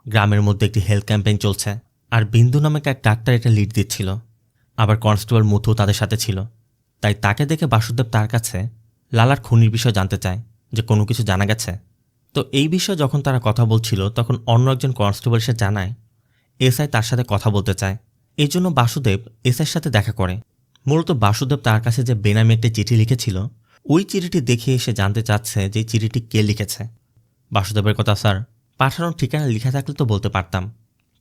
গ্রামের মধ্যে একটি হেলথ ক্যাম্পেইন চলছে, আর বিন্দু নামে এক ডাক্তার এটা লিড দিচ্ছিল। আবার কনস্টেবল মুথু তাদের সাথে ছিল। তাই তাকে দেখে বাসুদেব তার কাছে লালার খুনির বিষয় জানতে চায় যে কোনো কিছু জানা গেছে। তো এই বিষয়ে যখন তারা কথা বলছিল তখন অন্য একজন কনস্টেবল এসে জানায় এসআই তার সাথে কথা বলতে চায়। এই জন্য বাসুদেব এসআইয়ের সাথে দেখা করে। মূলত বাসুদেব তার কাছে যে বেনামি একটি চিঠি লিখেছিল ওই চিঠিটি দেখে এসে জানতে চাচ্ছে যে চিঠিটি কে লিখেছে। বাসুদেবের কথা, স্যার, পাঠানোর ঠিকানা লিখা থাকলে তো বলতে পারতাম।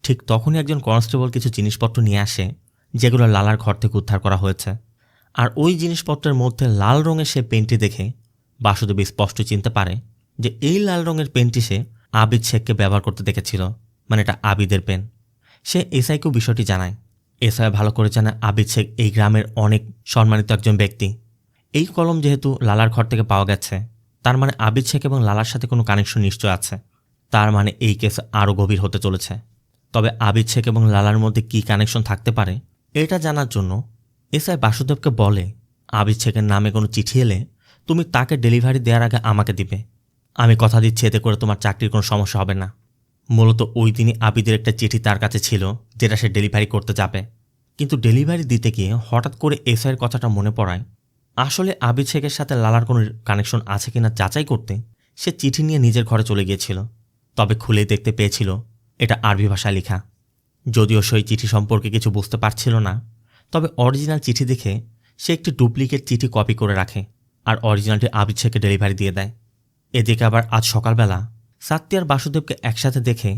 ঠিক তখনই একজন কনস্টেবল কিছু জিনিসপত্র নিয়ে আসে যেগুলো লালার ঘর থেকে উদ্ধার করা হয়েছে। আর ওই জিনিসপত্রের মধ্যে লাল রঙের সে পেনটি দেখে বাসুদেব স্পষ্ট চিনতে পারে যে এই লাল রঙের পেনটি সে আবিদ শেখকে ব্যবহার করতে দেখেছিল, মানে এটা আবিদের পেন। সে এসআইকেও বিষয়টি জানায়। এসআই ভালো করে জানে আবিদ শেখ এই গ্রামের অনেক সম্মানিত একজন ব্যক্তি। এই কলম যেহেতু লালার ঘর থেকে পাওয়া গেছে, তার মানে আবিদ শেখ এবং লালার সাথে কোনো কানেকশন নিশ্চয় আছে। তার মানে এই কেস আরও গভীর হতে চলেছে। তবে আবিদ শেখ এবং লালার মধ্যে কী কানেকশন থাকতে পারে এটা জানার জন্য এসআই বাসুদেবকে বলে, আবিদ শেখের নামে কোনো চিঠি এলে তুমি তাকে ডেলিভারি দেওয়ার আগে আমাকে দিবে। আমি কথা দিচ্ছি এতে করে তোমার চাকরির কোনো সমস্যা হবে না। মূলত ওই দিনই আবিদের একটা চিঠি তার কাছে ছিল যেটা সে ডেলিভারি করতে যাবে। কিন্তু ডেলিভারি দিতে গিয়ে হঠাৎ করে এসআইয়ের কথাটা মনে পড়ায় আসলে আবিদ শেখের সাথে লালার কোনো কানেকশন আছে কিনা যাচাই করতে সে চিঠি নিয়ে নিজের ঘরে চলে গিয়েছিল। তবে খুলেই দেখতে পেয়েছিল এটা আরবি ভাষায় লেখা। যদিও সেই চিঠি সম্পর্কে কিছু বুঝতে পারছিল না, তবে অরিজিনাল চিঠি দেখে সে একটি ডুপ্লিকেট চিঠি কপি করে রাখে আর অরিজিনালটি আবিদ শেখকে ডেলিভারি দিয়ে দেয়। এদিকে আবার আজ সকালবেলা সাত্তি আর বাসুদেবকে একসাথে দেখে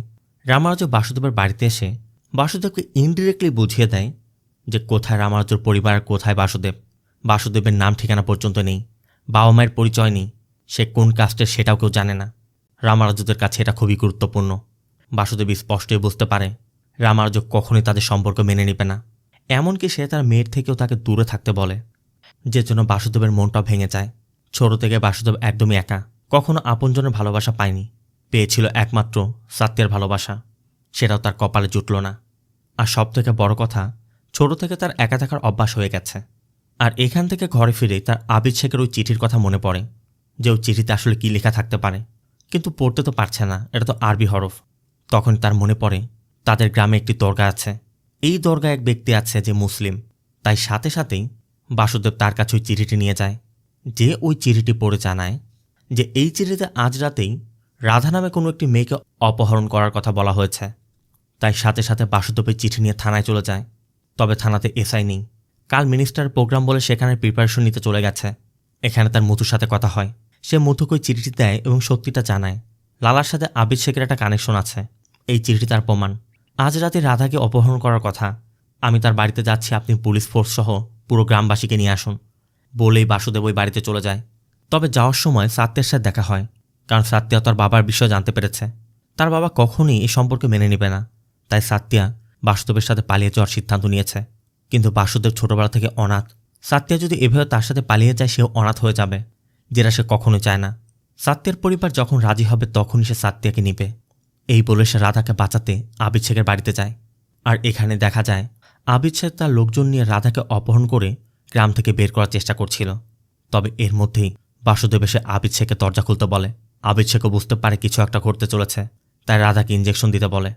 রামানুজ বাসুদেবের বাড়িতে এসে বাসুদেবকে ইনডিরেক্টলি বুঝিয়ে দেয় যে কোথায় রামানুজের পরিবার আর কোথায় বাসুদেব। বাসুদেবের নাম ঠিকানা পর্যন্ত নেই, বাবা মায়ের পরিচয় নেই, সে কোন কাস্টের সেটাও কেউ জানে না। রামানুজদের কাছে এটা খুবই গুরুত্বপূর্ণ। বাসুদেব স্পষ্টই বুঝতে পারে রামানুজ কখনোই তাদের সম্পর্ক মেনে নেবে না। এমনকি সে তার মেয়ের থেকেও তাকে দূরে থাকতে বলে, যে জন্য বাসুদেবের মনটা ভেঙে যায়। ছোট থেকে বাসুদেব একদমই একা, কখনো আপনজনের ভালোবাসা পায়নি। পেয়েছিল একমাত্র সাত্যের ভালোবাসা, সেটাও তার কপালে জুটল না। আর সব থেকে বড় কথা, ছোট থেকে তার একা থাকার অভ্যাস হয়ে গেছে। আর এখান থেকে ঘরে ফিরে তার আবিদ শেখের ওই চিঠির কথা মনে পড়ে যে ওই চিঠিতে আসলে কী লেখা থাকতে পারে, কিন্তু পড়তে তো পারছে না, এটা তো আরবি হরফ। তখন তার মনে পড়ে তাদের গ্রামে একটি দরগা আছে, এই দরগায় এক ব্যক্তি আছে যে মুসলিম। তাই সাথে সাথেই বাসুদেব তার কাছে ওই চিঠিটি নিয়ে যায়, যে ওই চিঠিটি পড়ে জানায় যে এই চিঠিতে আজ রাতেই রাধা নামে কোনো একটি মেয়েকে অপহরণ করার কথা বলা হয়েছে। তাই সাথে সাথে বাসুদেবের চিঠি নিয়ে থানায় চলে যায়। তবে থানাতে এসআই নেই, কাল মিনিস্টার প্রোগ্রাম বলে সেখানে প্রিপারেশন নিতে চলে গেছে। এখানে তার মুথুর সাথে কথা হয়, সে মুথুকে ওই চিঠিটি দেয় এবং সত্যিটা জানায় লালার সাথে আবিদ শেখের একটা কানেকশন আছে। এই চিঠিটি তার প্রমাণ। আজ রাতে রাধাকে অপহরণ করার কথা, আমি তার বাড়িতে যাচ্ছি, আপনি পুলিশ ফোর্স সহ পুরো গ্রামবাসীকে নিয়ে আসুন। বলেই বাসুদেব ওই বাড়িতে চলে যায়। তবে যাওয়ার সময় সাত্যের সাথে দেখা হয়, কারণ সাত্যা তার বাবার বিষয় জানতে পেরেছে। তার বাবা কখনোই এই সম্পর্কে মেনে নেবে না, তাই সাত্যা বাসুদেবের সাথে পালিয়ে যাওয়ার সিদ্ধান্ত নিয়েছে। কিন্তু বাসুদেব ছোটবেলা থেকে অনাথ, সাত্যা যদি এভাবে তার সাথে পালিয়ে যায় সেও অনাথ হয়ে যাবে, যেটা সে কখনোই চায় না। সাত্যের পরিবার যখন রাজি হবে তখনই সে সাত্যাকে নিবে। এই বলে সে রাধাকে বাঁচাতে আবিদ শেখের বাড়িতে যায়। আর এখানে দেখা যায় আবিদ শেখ তার লোকজন নিয়ে রাধাকে অপহরণ করে গ্রাম থেকে বের করার চেষ্টা করছিল। তবে এর মধ্যেই বাসুদেব এসে আবিদ শেখকে দরজা খুলতে বলে। আবিদ শেখও বুঝতে পারে কিছু একটা ঘটতে চলেছে, তাই রাধাকে ইঞ্জেকশন দিতে বলে।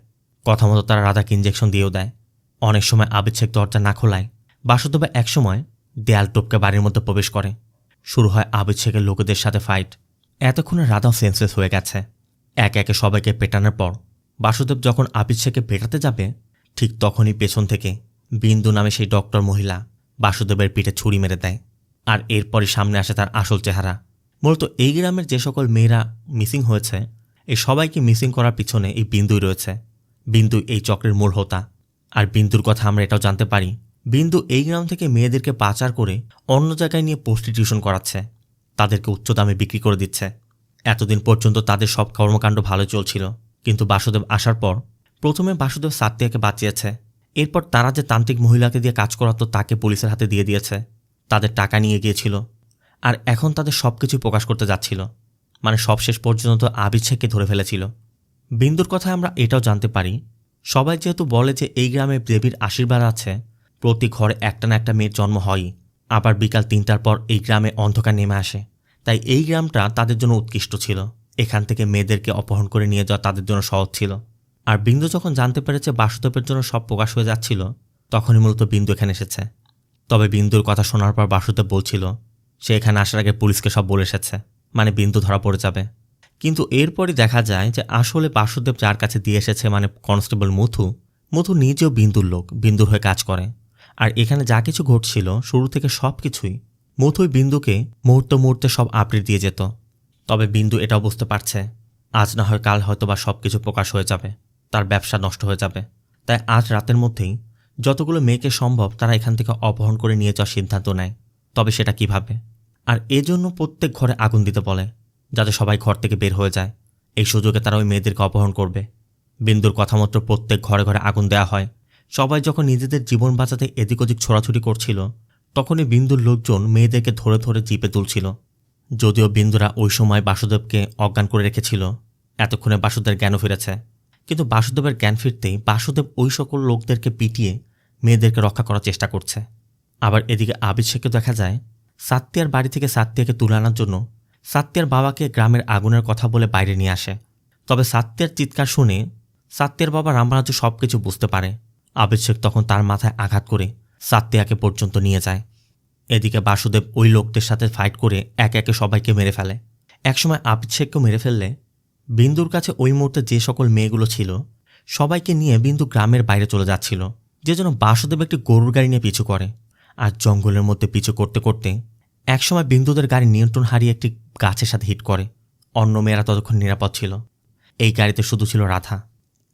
কথা মতো তারা রাধাকে ইঞ্জেকশন দিয়েও দেয়। অনেক সময় আবিদ শেখ দরজা না খোলায় বাসুদেব একসময় দেয়াল টপকে বাড়ির মধ্যে প্রবেশ করে। শুরু হয় আবিদ শেখের লোকেদের সাথে ফাইট। এতক্ষণে রাধাও সেন্সলেস হয়ে গেছে। একে একে সবাইকে পেটানোর পর বাসুদেব যখন আবিদ শেখকে পেটাতে যাবে, ঠিক তখনই পেছন থেকে বিন্দু নামে সেই ডক্টর মহিলা বাসুদেবের পিঠে ছুরি মেরে দেয়। আর এরপরই সামনে আসে তার আসল চেহারা। মূলত এই গ্রামের যে সকল মেয়েরা মিসিং হয়েছে, এই সবাইকে মিসিং করার পিছনে এই বিন্দুই রয়েছে। বিন্দু এই চক্রের মূল হোতা। আর বিন্দুর কথা আমরা এটাও জানতে পারি, বিন্দু এই গ্রাম থেকে মেয়েদেরকে পাচার করে অন্য জায়গায় নিয়ে প্রস্টিটিউশন করাচ্ছে, তাদেরকে উচ্চ দামে বিক্রি করে দিচ্ছে। এতদিন পর্যন্ত তাদের সব কর্মকাণ্ড ভালো চলছিল, কিন্তু বাসুদেব আসার পর প্রথমে বাসুদেব সাত্যাকে বাঁচিয়েছে। এরপর তারা যে তান্ত্রিক মহিলাকে দিয়ে কাজ করাতো তাকে পুলিশের হাতে দিয়ে দিয়েছে, তাদের টাকা নিয়ে গিয়েছিল। আর এখন তাদের সব কিছুই প্রকাশ করতে যাচ্ছিল, মানে সব শেষ পর্যন্ত আবিদ শেখকে ধরে ফেলেছিল। বিন্দুর কথা আমরা এটাও জানতে পারি, সবাই যেহেতু বলে যে এই গ্রামে দেবীর আশীর্বাদ আছে, প্রতি ঘরে একটা না একটা মেয়ের জন্ম হয়ই। আবার বিকাল 3টার পর এই গ্রামে অন্ধকার নেমে আসে, তাই এই গ্রামটা তাদের জন্য উৎকৃষ্ট ছিল। এখান থেকে মেয়েদেরকে অপহরণ করে নিয়ে যাওয়া তাদের জন্য সহজ ছিল। আর বিন্দু যখন জানতে পেরেছে বাসুদেবের জন্য সব প্রকাশ হয়ে যাচ্ছিল, তখনই মূলত বিন্দু এখানে এসেছে। তবে বিন্দুর কথা শোনার পর বাসুদেব বলছিল সে এখানে আসার আগে পুলিশকে সব বলে এসেছে, মানে বিন্দু ধরা পড়ে যাবে। কিন্তু এরপরই দেখা যায় যে আসলে বাসুদেব যার কাছে দিয়ে এসেছে, মানে কনস্টেবল মথু, মথু নিজেও বিন্দুর লোক, বিন্দুর হয়ে কাজ করে। আর এখানে যা কিছু ঘটছিল শুরু থেকে সব কিছুই মথুই বিন্দুকে মুহূর্তে মুহূর্তে সব আপডেট দিয়ে যেত। তবে বিন্দু এটাও বুঝতে পারছে আজ না হয় কাল হয়তো বা সব কিছু প্রকাশ হয়ে যাবে, তার ব্যবসা নষ্ট হয়ে যাবে। তাই আজ রাতের মধ্যেই যতগুলো মেয়েকে সম্ভব তারা এখান থেকে অপহরণ করে নিয়ে যাওয়ার সিদ্ধান্ত নেয়। তবে সেটা কিভাবে? আর এজন্য প্রত্যেক ঘরে আগুন দিতে বলে, যাতে সবাই ঘর থেকে বের হয়ে যায়। এই সুযোগে তারা ওই মেয়েদেরকে অপহরণ করবে। বিন্দুর কথা মতো প্রত্যেক ঘরে ঘরে আগুন দেওয়া হয়। সবাই যখন নিজেদের জীবন বাঁচাতে এদিক ওদিক ছোড়াছুড়ি করছিল, তখনই বিন্দুর লোকজন মেয়েদেরকে ধরে ধরে জিপে তুলছিল। যদিও বিন্দুরা ওই সময় বাসুদেবকে অজ্ঞান করে রেখেছিল, এতক্ষণে বাসুদেবের জ্ঞানও ফিরেছে। কিন্তু বাসুদেবের জ্ঞান ফিরতেই বাসুদেব ওই সকল লোকদেরকে পিটিয়ে মেয়েদেরকে রক্ষা করার চেষ্টা করছে। আবার এদিকে আবিদ শেখকে দেখা যায় সাত্তিয়ার বাড়ি থেকে সাত্তিয়াকে তুলে আনার জন্য সাত্তিয়ার বাবাকে গ্রামের আগুনের কথা বলে বাইরে নিয়ে আসে। তবে সাত্তিয়ার চিৎকার শুনে সাত্তিয়ার বাবা রামরাজু সব কিছু বুঝতে পারে। আবিদ শেখ তখন তার মাথায় আঘাত করে সাত্তিয়াকে পর্যন্ত নিয়ে যায়। এদিকে বাসুদেব ওই লোকদের সাথে ফাইট করে একে একে সবাইকে মেরে ফেলে। একসময় আবিদ শেখকেও মেরে ফেললে বিন্দুর কাছে ওই মুহূর্তে যে সকল মেয়েগুলো ছিল সবাইকে নিয়ে বিন্দু গ্রামের বাইরে চলে যাচ্ছিল, যে জন্য বাসুদেব একটি গরুর গাড়ি নিয়ে পিছু করে। আর জঙ্গলের মধ্যে পিছু করতে করতে একসময় বিন্দুদের গাড়ি নিয়ন্ত্রণ হারিয়ে একটি গাছের সাথে হিট করে। অন্য মেয়েরা ততক্ষণ নিরাপদ ছিল, এই গাড়িতে শুধু ছিল রাধা।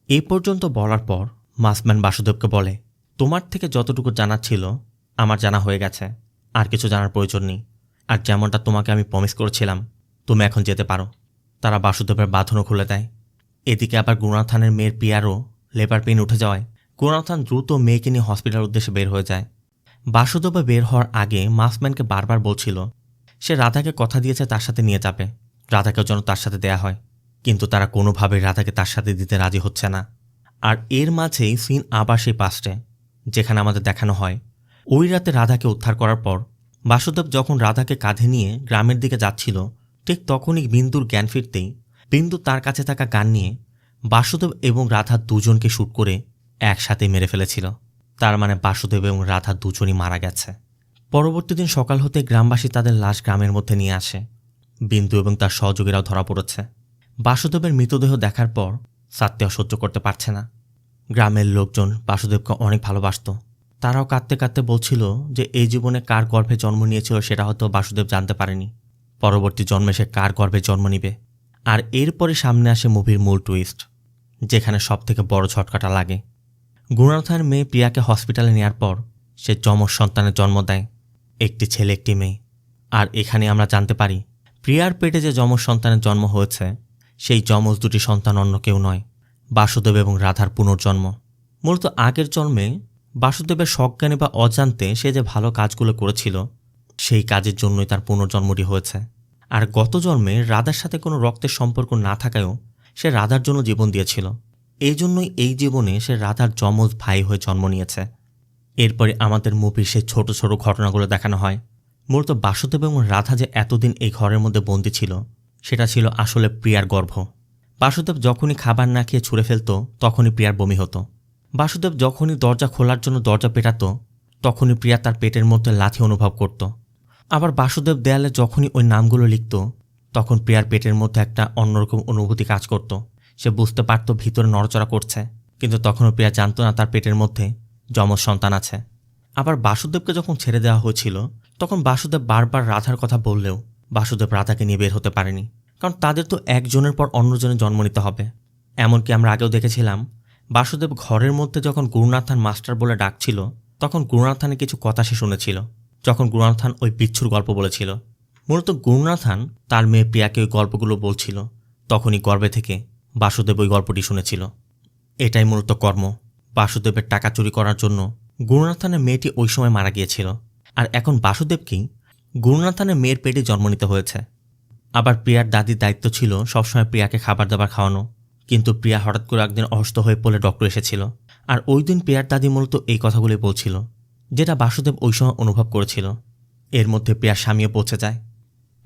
এই পর্যন্ত বলার পর মাসম্যান বাসুদেবকে বলে, তোমার থেকে যতটুকু জানার ছিল আমার জানা হয়ে গেছে, আর কিছু জানার প্রয়োজন নেই। আর যেমনটা তোমাকে আমি প্রমিস করেছিলাম, তুমি এখন যেতে পারো। তারা বাসুদেবের বাঁধনও খুলে দেয়। এদিকে আবার গুণাথানের মেয়ের পিয়ারও লেবার পেন উঠে যাওয়ায় গুণাথান দ্রুত মেয়েকে নিয়ে হসপিটাল উদ্দেশ্যে বের হয়ে যায়। বাসুদেব বের হওয়ার আগে মাসম্যানকে বারবার বলছিল সে রাধাকে কথা দিয়েছে তার সাথে নিয়ে যাবে, রাধাকেও যেন তার সাথে দেয়া হয়। কিন্তু তারা কোনোভাবেই রাধাকে তার সাথে দিতে রাজি হচ্ছে না। আর এর মাঝেই সিন আবার সেই পাস্টে, যেখানে আমাদের দেখানো হয় ওই রাতে রাধাকে উদ্ধার করার পর বাসুদেব যখন রাধাকে কাঁধে নিয়ে গ্রামের দিকে যাচ্ছিল, ঠিক তখনই বিন্দুর জ্ঞান ফিরতেই বিন্দু তার কাছে থাকা গান নিয়ে বাসুদেব এবং রাধা দুজনকে শ্যুট করে একসাথে মেরে ফেলেছিল। তার মানে বাসুদেব এবং রাধা দুজনই মারা গেছে। পরবর্তী দিন সকাল হতে গ্রামবাসী তাদের লাশ গ্রামের মধ্যে নিয়ে আসে। বিন্দু এবং তার সহযোগীরাও ধরা পড়েছে। বাসুদেবের মৃতদেহ দেখার পর সাত্তিয়া সহ্য করতে পারছে না। গ্রামের লোকজন বাসুদেবকে অনেক ভালোবাসত। তারাও কাঁদতে কাঁদতে বলছিল যে এই জীবনে কার গর্ভে জন্ম নিয়েছিল সেটা হয়তো বাসুদেব জানতে পারেনি, পরবর্তী জন্মে সে কার গর্ভে জন্ম নিবে। আর এরপরে সামনে আসে মুভির মূল টুইস্ট, যেখানে সবথেকে বড় ঝটকাটা লাগে। গুণাথানের মেয়ে প্রিয়াকে হসপিটালে নেওয়ার পর সে যমজ সন্তানের জন্ম দেয়, একটি ছেলে একটি মেয়ে। আর এখানে আমরা জানতে পারি প্রিয়ার পেটে যে যমজ সন্তানের জন্ম হয়েছে সেই যমজ দুটি সন্তান অন্য কেউ নয়, বাসুদেব এবং রাধার পুনর্জন্ম। মূলত আগের জন্মে বাসুদেবের সজ্ঞানে বা অজান্তে সে যে ভালো কাজগুলো করেছিল সেই কাজের জন্যই তার পুনর্জন্মটি হয়েছে। আর গত জন্মে রাধার সাথে কোনো রক্তের সম্পর্ক না থাকায়ও সে রাধার জন্য জীবন দিয়েছিল, এই জন্যই এই জীবনে সে রাধার যমজ ভাই হয়ে জন্ম নিয়েছে। এরপরে আমাদের মুভির সেই ছোট ছোট ঘটনাগুলো দেখানো হয়। মূলত বাসুদেব এবং রাধা যে এতদিন এই ঘরের মধ্যে বন্দী ছিল সেটা ছিল আসলে প্রিয়ার গর্ভ। বাসুদেব যখনই খাবার না খেয়ে ছুঁড়ে ফেলত তখনই প্রিয়ার বমি হতো। বাসুদেব যখনই দরজা খোলার জন্য দরজা পেটাতো তখনই প্রিয়া তার পেটের মধ্যে লাথি অনুভব করত। আবার বাসুদেব দেয়ালে যখনই ওই নামগুলো লিখত তখন প্রিয়ার পেটের মধ্যে একটা অন্যরকম অনুভূতি কাজ করত। সে বুঝতে পারত ভিতরে নড়চড়া করছে, কিন্তু তখনও প্রিয়া জানত না তার পেটের মধ্যে যমজ সন্তান আছে। আবার বাসুদেবকে যখন ছেড়ে দেওয়া হয়েছিল তখন বাসুদেব বারবার রাধার কথা বললেও বাসুদেব রাধাকে নিয়ে বের হতে পারেনি, কারণ তাদের তো একজনের পর অন্যজনের জন্ম নিতে হবে। এমনকি আমরা আগেও দেখেছিলাম বাসুদেব ঘরের মধ্যে যখন গুরুনাথান মাস্টার বলে ডাকছিল তখন গুরুনাথানের কিছু কথা সে শুনেছিল, যখন গুরুনাথান ওই বিচ্ছুর গল্প বলেছিল। মূলত গুরুনাথান তার মেয়ে প্রিয়াকে ওই গল্পগুলো বলছিল, তখনই গর্ভে থেকে বাসুদেব ওই গল্পটি শুনেছিল। এটাই মূলত কর্ম। বাসুদেবের টাকা চুরি করার জন্য গুরুনাথানের মেয়েটি ওই সময় মারা গিয়েছিল, আর এখন বাসুদেবকেই গুরুনাথানের মেয়ের পেটে জন্ম নিতে হয়েছে। আবার প্রিয়ার দাদির দায়িত্ব ছিল সবসময় প্রিয়াকে খাবার দাবার খাওয়ানো, কিন্তু প্রিয়া হঠাৎ করে একদিন অসুস্থ হয়ে পড়লে ডক্টর এসেছিল। আর ওই দিন প্রিয়ার দাদি মূলত এই কথাগুলি বলছিল, যেটা বাসুদেব ওই সময় অনুভব করেছিল। এর মধ্যে প্রিয়ার স্বামীও পৌঁছে যায়।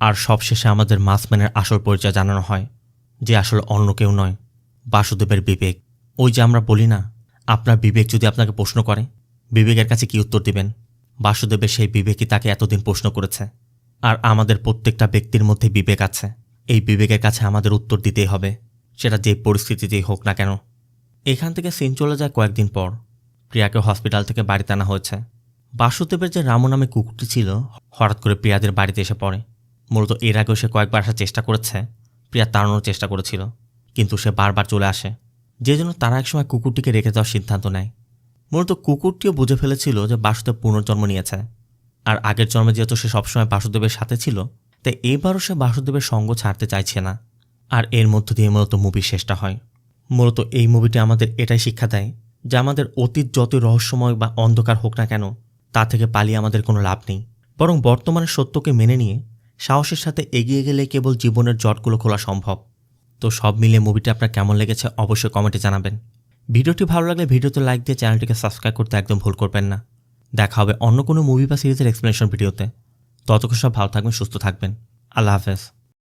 আর সবশেষে আমাদের মাসম্যানের আসল পরিচয় জানানো হয়, যে আসলে অন্য কেউ নয়, বাসুদেবের বিবেক। ওই যে আমরা বলি না, আপনার বিবেক যদি আপনাকে প্রশ্ন করে বিবেকের কাছে কি উত্তর দিবেন? বাসুদেবের সেই বিবেকই তাকে এতদিন প্রশ্ন করেছে। আর আমাদের প্রত্যেকটা ব্যক্তির মধ্যে বিবেক আছে। এই বিবেকের কাছে আমাদের উত্তর দিতেই হবে, সেটা যে পরিস্থিতিতেই হোক না কেন। এখান থেকে সিন চলে যায় কয়েকদিন পর। প্রিয়াকে হসপিটাল থেকে বাড়িতে আনা হয়েছে। বাসুদেবের যে রামু নামে কুকুরটি ছিল হঠাৎ করে প্রিয়াদের বাড়িতে এসে পড়ে। মূলত এর আগেও সে কয়েকবার আসার চেষ্টা করেছে, প্রিয়া তাড়ানোর চেষ্টা করেছিল, কিন্তু সে বারবার চলে আসে, যে জন্য তারা একসময় কুকুরটিকে রেখে দেওয়ার সিদ্ধান্ত নেয়। মূলত কুকুরটিও বুঝে ফেলেছিল যে বাসুদেব পুনর্জন্ম নিয়েছে, আর আগের জন্মে যেহেতু সে সবসময় বাসুদেবের সাথে ছিল, তাই এবারও সে বাসুদেবের সঙ্গ ছাড়তে চাইছে না। আর এর মধ্য দিয়ে মূলত মুভির শেষটা হয়। মূলত এই মুভিটি আমাদের এটাই শিক্ষা দেয় যে আমাদের অতীত যতই রহস্যময় বা অন্ধকার হোক না কেন, তা থেকে পালিয়ে আমাদের কোনো লাভ নেই, বরং বর্তমানের সত্যকে মেনে নিয়ে সাহসের সাথে এগিয়ে গেলে কেবল জীবনের জটগুলো খোলা সম্ভব। তো সব মিলিয়ে মুভিটি আপনার কেমন লেগেছে অবশ্যই কমেন্টে জানাবেন। ভিডিওটি ভালো লাগলে ভিডিওতে লাইক দিয়ে চ্যানেলটিকে সাবস্ক্রাইব করতে একদম ভুল করবেন না। দেখা হবে অন্য কোনো মুভি বা সিরিজের এক্সপ্লেনেশন ভিডিওতে। ততক্ষণ সব ভালো থাকবেন, সুস্থ থাকবেন। আল্লাহ হাফেজ।